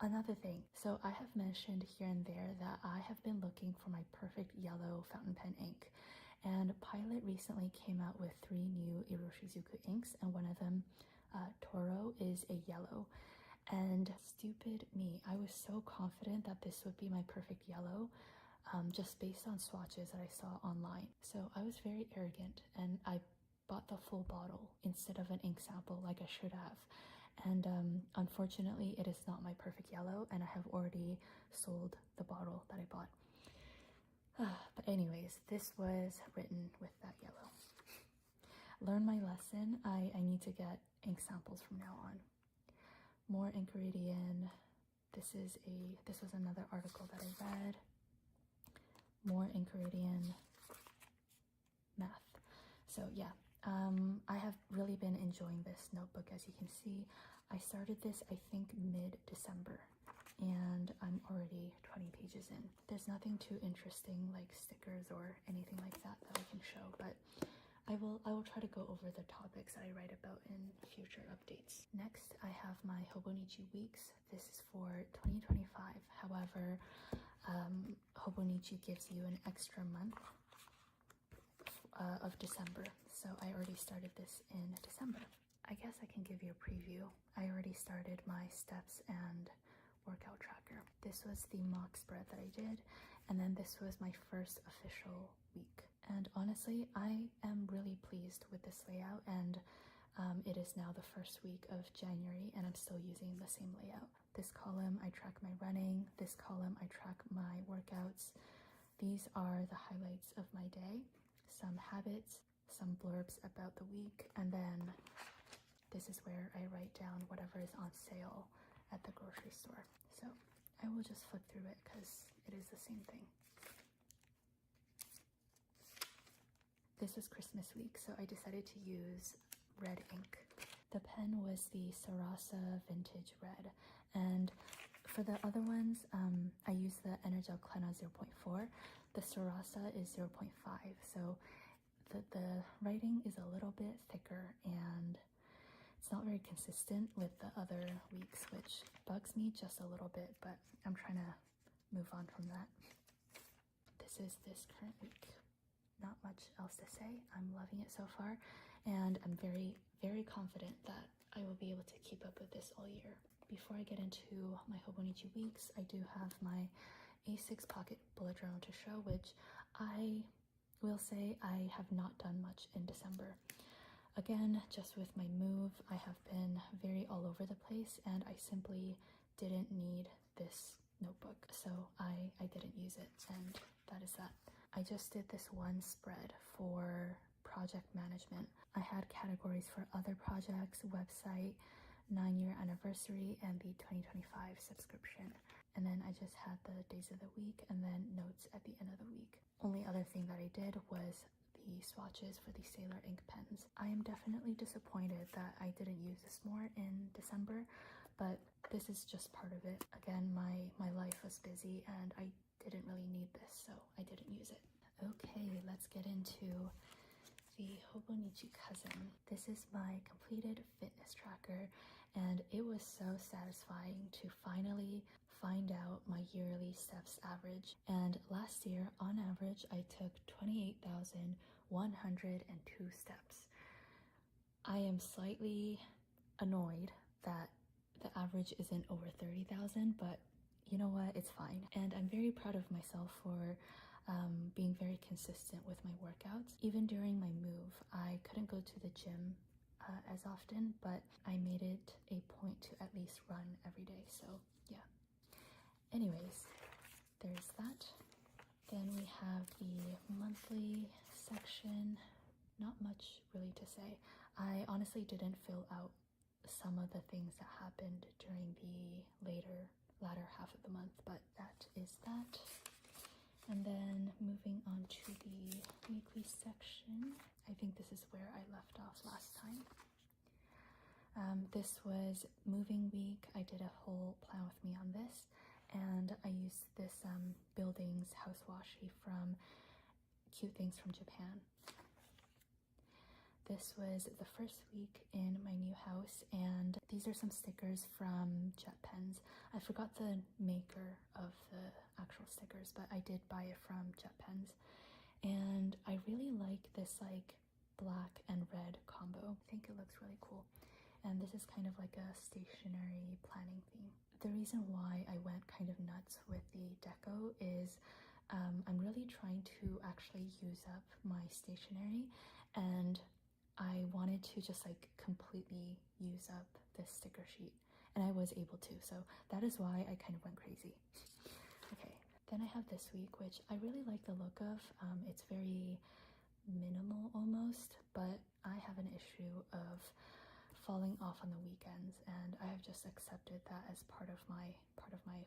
another thing. So I have mentioned here and there that I have been looking for my perfect yellow fountain pen ink, and Pilot recently came out with 3 new Iroshizuku inks, and one of them, Toro, is a yellow. And stupid me, I was so confident that this would be my perfect yellow, just based on swatches that I saw online. So I was very arrogant, and I bought the full bottle instead of an ink sample like I should have. And unfortunately, it is not my perfect yellow, and I have already sold the bottle that I bought. But anyways, this was written with that yellow. Learn my lesson. I need to get ink samples from now on. More Enchiridion. This was another article that I read. More Enchiridion. Math. So yeah, I have really been enjoying this notebook. As you can see, I started this I think mid-December, and I'm already 20 pages in. There's nothing too interesting like stickers or anything like that that I can show, but I will try to go over the topics that I write about in future updates. Next, I have my Hobonichi weeks. This is for 2025. However, Hobonichi gives you an extra month of December, so I already started this in December. I guess I can give you a preview. I already started my steps and workout tracker. This was the mock spread that I did, and then this was my first official week. And honestly, I am really pleased with this layout, and it is now the first week of January, and I'm still using the same layout. This column, I track my running. This column, I track my workouts. These are the highlights of my day. Some habits, some blurbs about the week, and then this is where I write down whatever is on sale at the grocery store. So I will just flip through it because it is the same thing. This was Christmas week, so I decided to use red ink. The pen was the Sarasa Vintage Red, and for the other ones, I used the Energel Klena 0.4. The Sarasa is 0.5, so the writing is a little bit thicker, and it's not very consistent with the other weeks, which bugs me just a little bit, but I'm trying to move on from that. This is this current week. Not much else to say. I'm loving it so far, and I'm very, very confident that I will be able to keep up with this all year. Before I get into my Hobonichi weeks, I do have my A6 pocket bullet journal to show, which I will say I have not done much in December. Again, just with my move, I have been very all over the place, and I simply didn't need this notebook, so I didn't use it, and that is that. I just did this one spread for project management. I had categories for other projects, website, 9-year anniversary and the 2025 subscription. And then I just had the days of the week and then notes at the end of the week. Only other thing that I did was the swatches for the Sailor ink pens. I am definitely disappointed that I didn't use this more in December, but this is just part of it. Again, my life was busy and I didn't really need this, so I didn't use it. Okay, let's get into the Hobonichi Cousin. This is my completed fitness tracker, and it was so satisfying to finally find out my yearly steps average. And last year, on average, I took 28,102 steps. I am slightly annoyed that the average isn't over 30,000, but you know what, it's fine. And I'm very proud of myself for being very consistent with my workouts. Even during my move, I couldn't go to the gym as often, but I made it a point to at least run every day, so yeah. Anyways, there's that. Then we have the monthly section. Not much really to say. I honestly didn't fill out some of the things that happened during the latter half of the month, but that is that. And then moving on to the weekly section. I think this is where I left off last time. This was moving week. I did a whole plan with me on this, and I used this buildings house washi from Cute Things from Japan. This was the first week in my new house, and these are some stickers from Jet Pens. I forgot the maker of the actual stickers, but I did buy it from Jet Pens. And I really like this like black and red combo. I think it looks really cool. And this is kind of like a stationery planning theme. The reason why I went kind of nuts with the deco is I'm really trying to actually use up my stationery, and I wanted to just like completely use up this sticker sheet, and I was able to, so that is why I kind of went crazy. Okay, then I have this week, which I really like the look of. It's very minimal almost, but I have an issue of falling off on the weekends, and I have just accepted that as part of my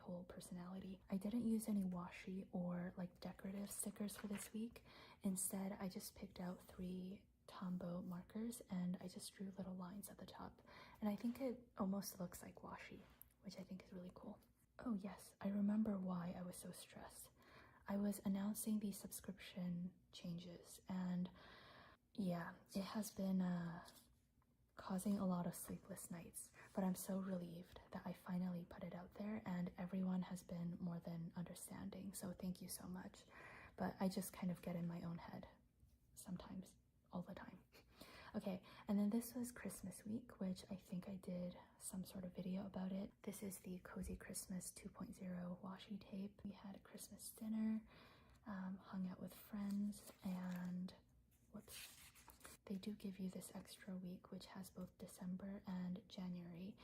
whole personality. I didn't use any washi or like decorative stickers for this week. Instead, I just picked out 3 Tombow markers and I just drew little lines at the top, and I think it almost looks like washi, which I think is really cool. Oh yes, I remember why I was so stressed. I was announcing the subscription changes, and yeah, it has been causing a lot of sleepless nights, but I'm so relieved that I finally put it out there, and everyone has been more than understanding, so thank you so much. But I just kind of get in my own head sometimes, all the time. Okay, and then this was Christmas week, which I think I did some sort of video about it. This is the Cozy Christmas 2.0 washi tape. We had a Christmas dinner, hung out with friends, and whoops. They do give you this extra week, which has both December and January,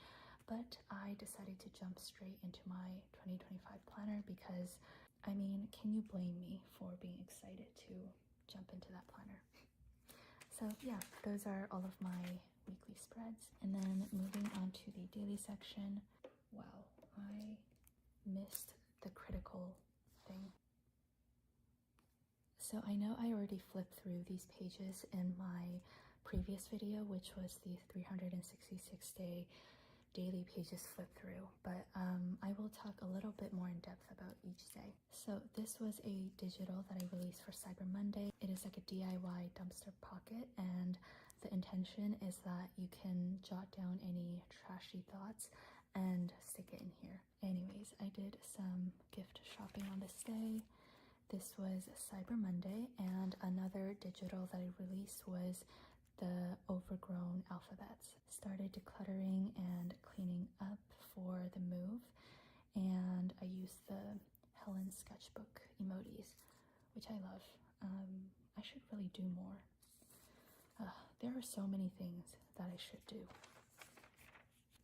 but I decided to jump straight into my 2025 planner because, I mean, can you blame me for being excited to jump into that planner? So yeah, those are all of my weekly spreads. And then moving on to the daily section. Wow, I missed the critical thing. So I know I already flipped through these pages in my previous video, which was the 366-day daily pages flip through, but I will talk a little bit more in depth about each day. So this was a digital that I released for Cyber Monday. It is like a DIY dumpster pocket, and the intention is that you can jot down any trashy thoughts and stick it in here. Anyways, I did some gift shopping on this day. This was Cyber Monday, and another digital that I released was the overgrown alphabets. Started decluttering and cleaning up for the move, and I used the Helen sketchbook emojis, which I love. I should really do more. There are so many things that I should do.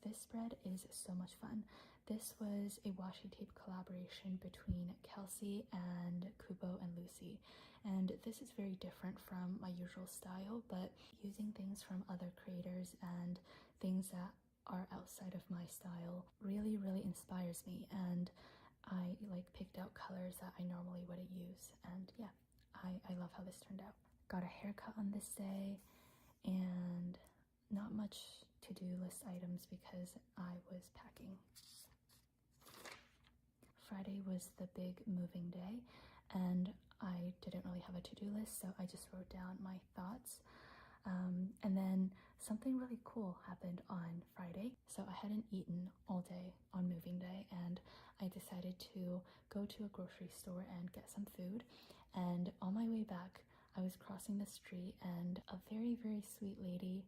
This spread is so much fun. This was a washi tape collaboration between Kelsey and Kubo and Lucy, and this is very different from my usual style, but using things from other creators and things that are outside of my style really, really inspires me, and I like picked out colors that I normally wouldn't use, and yeah, I love how this turned out. Got a haircut on this day, and not much to-do list items because I was packing. Friday was the big moving day, and I didn't really have a to-do list, so I just wrote down my thoughts. And then something really cool happened on Friday. So I hadn't eaten all day on moving day, and I decided to go to a grocery store and get some food. And on my way back, I was crossing the street, and a very, very sweet lady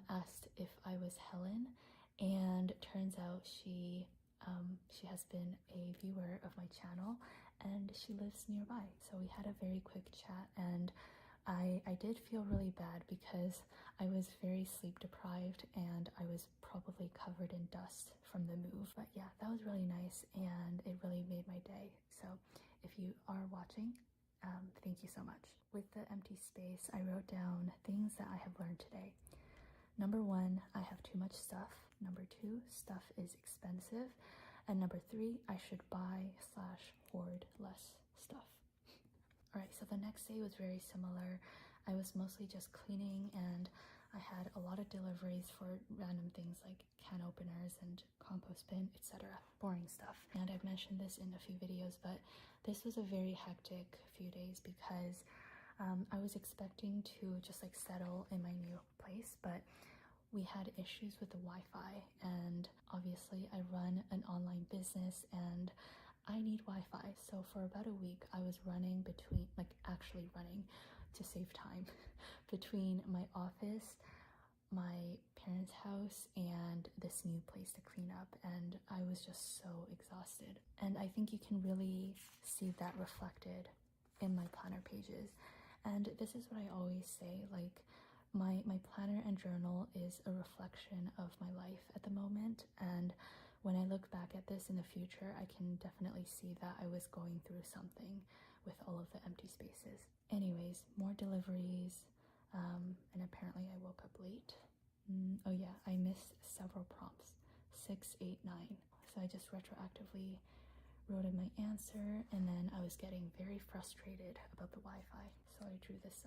asked if I was Helen, and turns out she has been a viewer of my channel, and she lives nearby. So we had a very quick chat, and I did feel really bad because I was very sleep deprived and I was probably covered in dust from the move. But yeah, that was really nice, and it really made my day. So if you are watching, thank you so much. With the empty space, I wrote down things that I have learned today. Number 1, I have too much stuff. Number 2, stuff is expensive. And number 3, I should buy/hoard less stuff. Alright, so the next day was very similar. I was mostly just cleaning, and I had a lot of deliveries for random things like can openers and compost bin, etc. Boring stuff. And I've mentioned this in a few videos, but this was a very hectic few days because I was expecting to just like settle in my new place, but we had issues with the Wi-Fi, and obviously I run an online business and I need Wi-Fi. So for about a week I was running between, like actually running to save time, between my office, my parents' house, and this new place to clean up, and I was just so exhausted. And I think you can really see that reflected in my planner pages. And this is what I always say, like my planner and journal is a reflection of my life at the moment, and when I look back at this in the future, I can definitely see that I was going through something with all of the empty spaces. Anyways, more deliveries, and apparently I woke up late. Oh yeah, I missed several prompts, 6, 8, 9. So I just retroactively wrote in my answer, and then I was getting very frustrated about the Wi-Fi, so I drew this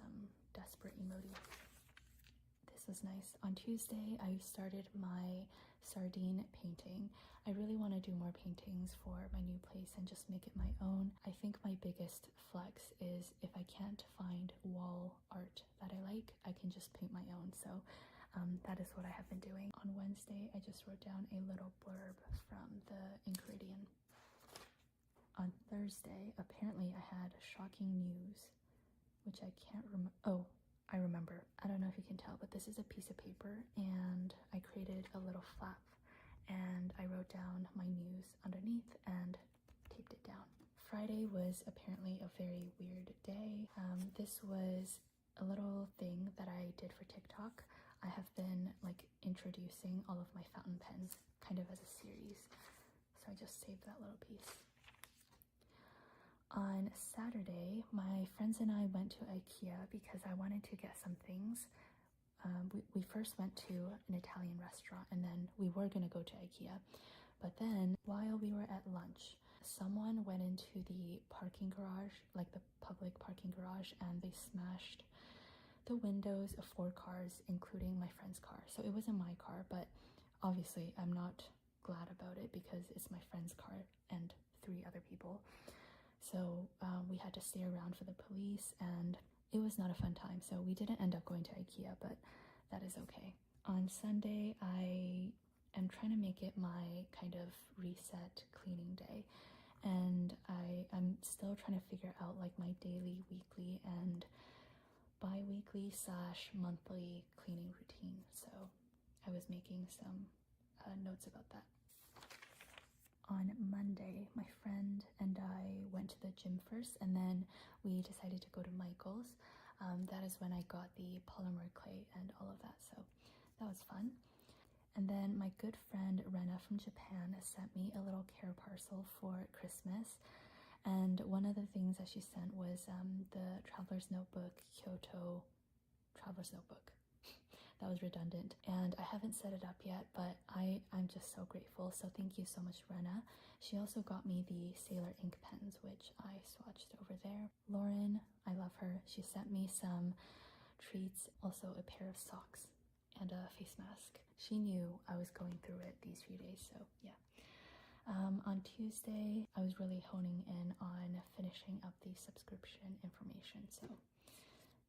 desperate emoji. This was nice. On Tuesday, I started my sardine painting. I really want to do more paintings for my new place and just make it my own. I think my biggest flex is if I can't find wall art that I like, I can just paint my own. So that is what I have been doing. On Wednesday, I just wrote down a little blurb from the ingredient. On Thursday, apparently I had shocking news, which I can't remember. Oh, I remember. I don't know if you can tell, but this is a piece of paper, and I created a little flap, and I wrote down my news underneath and taped it down. Friday was apparently a very weird day. This was a little thing that I did for TikTok. I have been like introducing all of my fountain pens kind of as a series, so I just saved that little piece. On Saturday, my friends and I went to IKEA because I wanted to get some things. We first went to an Italian restaurant, and then we were going to go to IKEA. But then, while we were at lunch, someone went into the parking garage, like the public parking garage, and they smashed the windows of 4 cars, including my friend's car. So it wasn't my car, but obviously I'm not glad about it because it's my friend's car and 3 other people. So we had to stay around for the police, and it was not a fun time. So we didn't end up going to IKEA, but that is okay. On Sunday, I am trying to make it my kind of reset cleaning day. And I'm still trying to figure out like my daily, weekly, and bi-weekly / monthly cleaning routine. So I was making some notes about that. On Monday, my friend and I went to the gym first, and then we decided to go to Michael's. That is when I got the polymer clay and all of that, so that was fun. And then my good friend Rena from Japan sent me a little care parcel for Christmas, and one of the things that she sent was the Traveler's Notebook Kyoto Traveler's Notebook. that was redundant. And I haven't set it up yet, but I'm just so grateful. So thank you so much, Rena. She also got me the Sailor ink pens, which I swatched over there. Lauren, I love her. She sent me some treats, also a pair of socks and a face mask. She knew I was going through it these few days, so yeah. On Tuesday, I was really honing in on finishing up the subscription information, so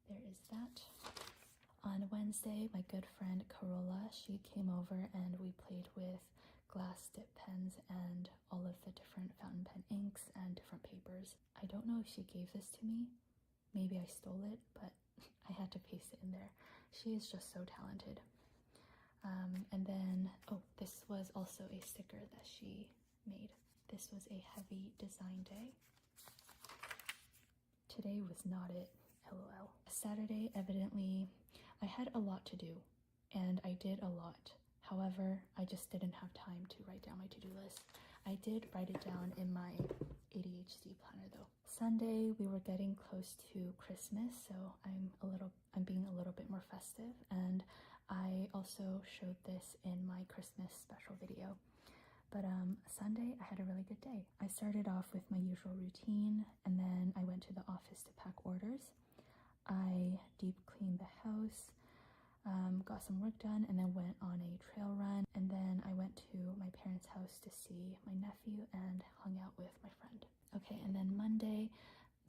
there is that. On Wednesday, my good friend Carola, she came over and we played with glass dip pens and all of the different fountain pen inks and different papers. I don't know if she gave this to me. Maybe I stole it, but I had to paste it in there. She is just so talented. And then, oh, this was also a sticker that she made. This was a heavy design day. Today was not it, LOL. Saturday, evidently, I had a lot to do, and I did a lot. However, I just didn't have time to write down my to-do list. I did write it down in my ADHD planner though. Sunday, we were getting close to Christmas, so I'm being a little bit more festive, and I also showed this in my Christmas special video. But Sunday, I had a really good day. I started off with my usual routine, and then I went to the office to pack orders. I deep cleaned the house, got some work done, and then went on a trail run. And then I went to my parents' house to see my nephew and hung out with my friend. Okay, and then Monday,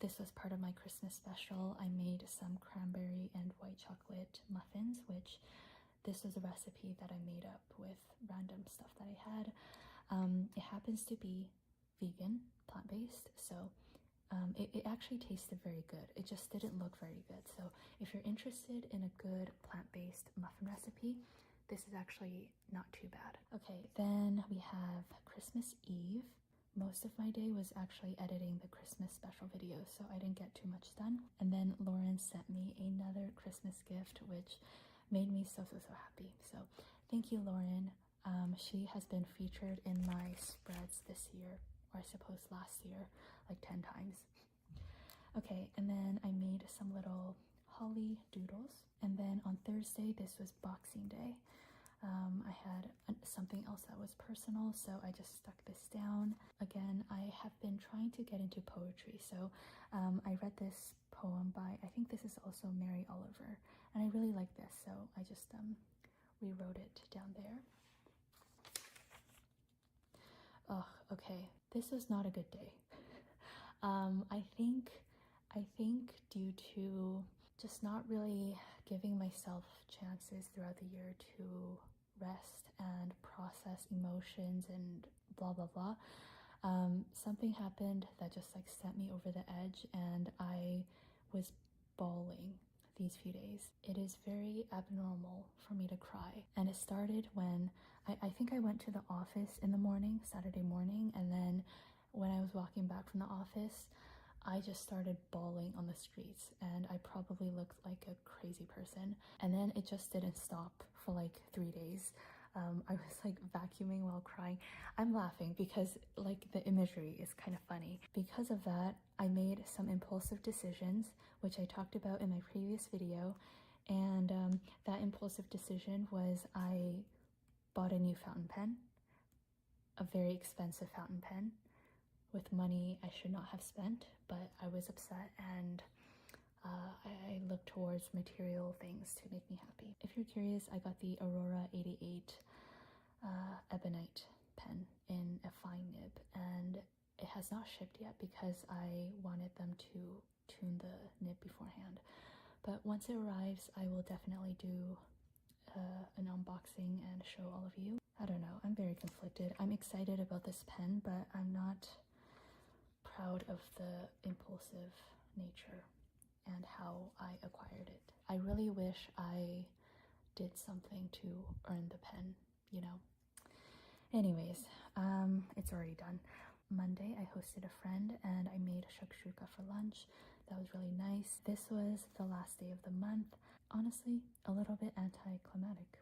this was part of my Christmas special. I made some cranberry and white chocolate muffins, which this was a recipe that I made up with random stuff that I had. It happens to be vegan, plant-based, so it actually tasted very good. It just didn't look very good. So if you're interested in a good plant-based muffin recipe, this is actually not too bad. Okay, then we have Christmas Eve. Most of my day was actually editing the Christmas special video, so I didn't get too much done. And then Lauren sent me another Christmas gift, which made me so happy. So thank you, Lauren. She has been featured in my spreads this year, or I suppose last year, like 10 times. Okay, and then I made some little holly doodles. And then on Thursday, this was Boxing Day. I had something else that was personal, so I just stuck this down. Again, I have been trying to get into poetry, so I read this poem by, I think this is also Mary Oliver, and I really like this, so I just rewrote it down there. Oh, okay, this was not a good day. I think due to just not really giving myself chances throughout the year to rest and process emotions and blah blah blah, something happened that just like sent me over the edge, and I was bawling these few days. It is very abnormal for me to cry, and it started when I think I went to the office in the morning, Saturday morning, and then when I was walking back from the office, I just started bawling on the streets, and I probably looked like a crazy person. And then it just didn't stop for like 3 days. I was like vacuuming while crying. I'm laughing because like the imagery is kind of funny. Because of that, I made some impulsive decisions, which I talked about in my previous video. And that impulsive decision was I bought a new fountain pen, a very expensive fountain pen, with money I should not have spent, but I was upset, and I looked towards material things to make me happy. If you're curious, I got the Aurora 88 Ebonite pen in a fine nib, and it has not shipped yet because I wanted them to tune the nib beforehand. But once it arrives, I will definitely do an unboxing and show all of you. I don't know, I'm very conflicted. I'm excited about this pen, but I'm not proud of the impulsive nature and how I acquired it. I really wish I did something to earn the pen, you know. Anyways, it's already done. Monday, I hosted a friend and I made shakshuka for lunch. That was really nice. This was the last day of the month. Honestly, a little bit anticlimactic.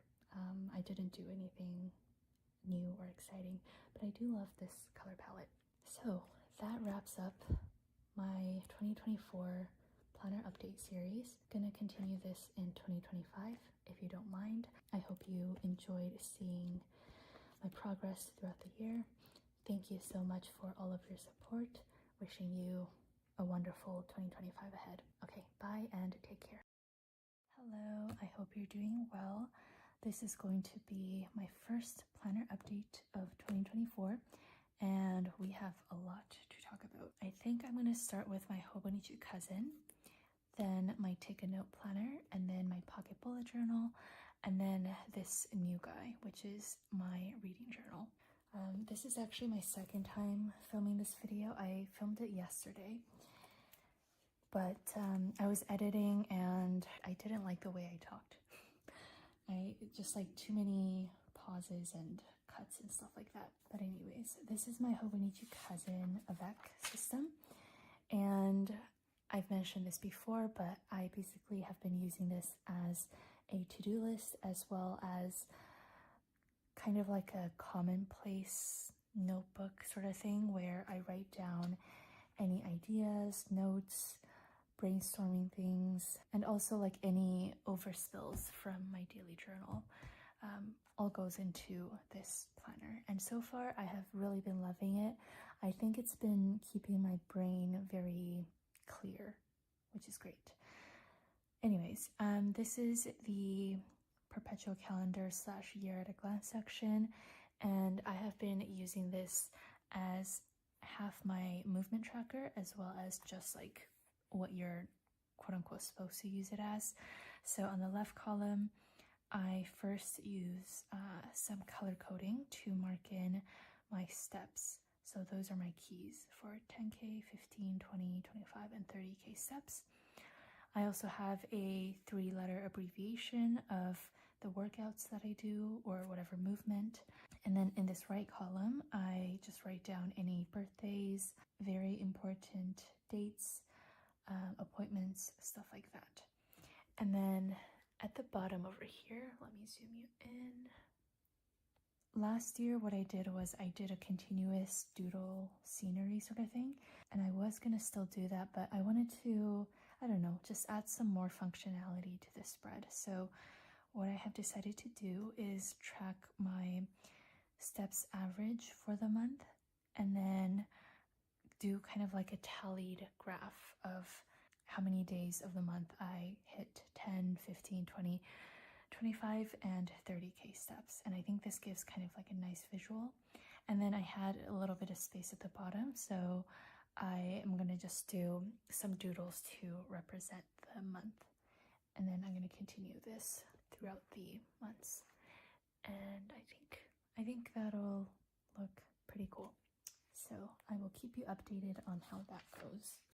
I didn't do anything new or exciting, but I do love this color palette. So that wraps up my 2024 planner update series. Gonna continue this in 2025 if you don't mind. I hope you enjoyed seeing my progress throughout the year. Thank you so much for all of your support. Wishing you a wonderful 2025 ahead. Okay, bye and take care. Hello, I hope you're doing well. This is going to be my first planner update of 2024, and we have a lot to talk about. I think I'm going to start with my Hobonichi cousin, then my take a note planner, and then my pocket bullet journal, and then this new guy, which is my reading journal. This is actually my second time filming this video. I filmed it yesterday, but I was editing and I didn't like the way I talked. I just like too many pauses and cuts and stuff like that. But anyways, this is my Hobonichi cousin avec system, and I've mentioned this before, but I basically have been using this as a to-do list as well as kind of like a commonplace notebook sort of thing where I write down any ideas, notes, brainstorming things, and also like any overspills from my daily journal all goes into this planner. And so far I have really been loving it. I think it's been keeping my brain very clear, which is great. Anyways, this is the perpetual calendar / year at a glance section, and I have been using this as half my movement tracker as well as just like what you're quote unquote supposed to use it as. So on the left column, I first use some color coding to mark in my steps. So those are my keys for 10K, 15, 20, 25, and 30K steps. I also have a 3-letter abbreviation of the workouts that I do or whatever movement. And then in this right column, I just write down any birthdays, very important dates, appointments, stuff like that. And then at the bottom over here, let me zoom you in. Last year, what I did was I did a continuous doodle scenery sort of thing, and I was gonna still do that, but I wanted to, I don't know, just add some more functionality to the spread. So what I have decided to do is track my steps average for the month and then do kind of like a tallied graph of how many days of the month I hit 10, 15, 20, 25, and 30K steps. And I think this gives kind of like a nice visual. And then I had a little bit of space at the bottom, so I am going to just do some doodles to represent the month. And then I'm going to continue this throughout the months. And I think that'll look pretty cool. So I will keep you updated on how that goes.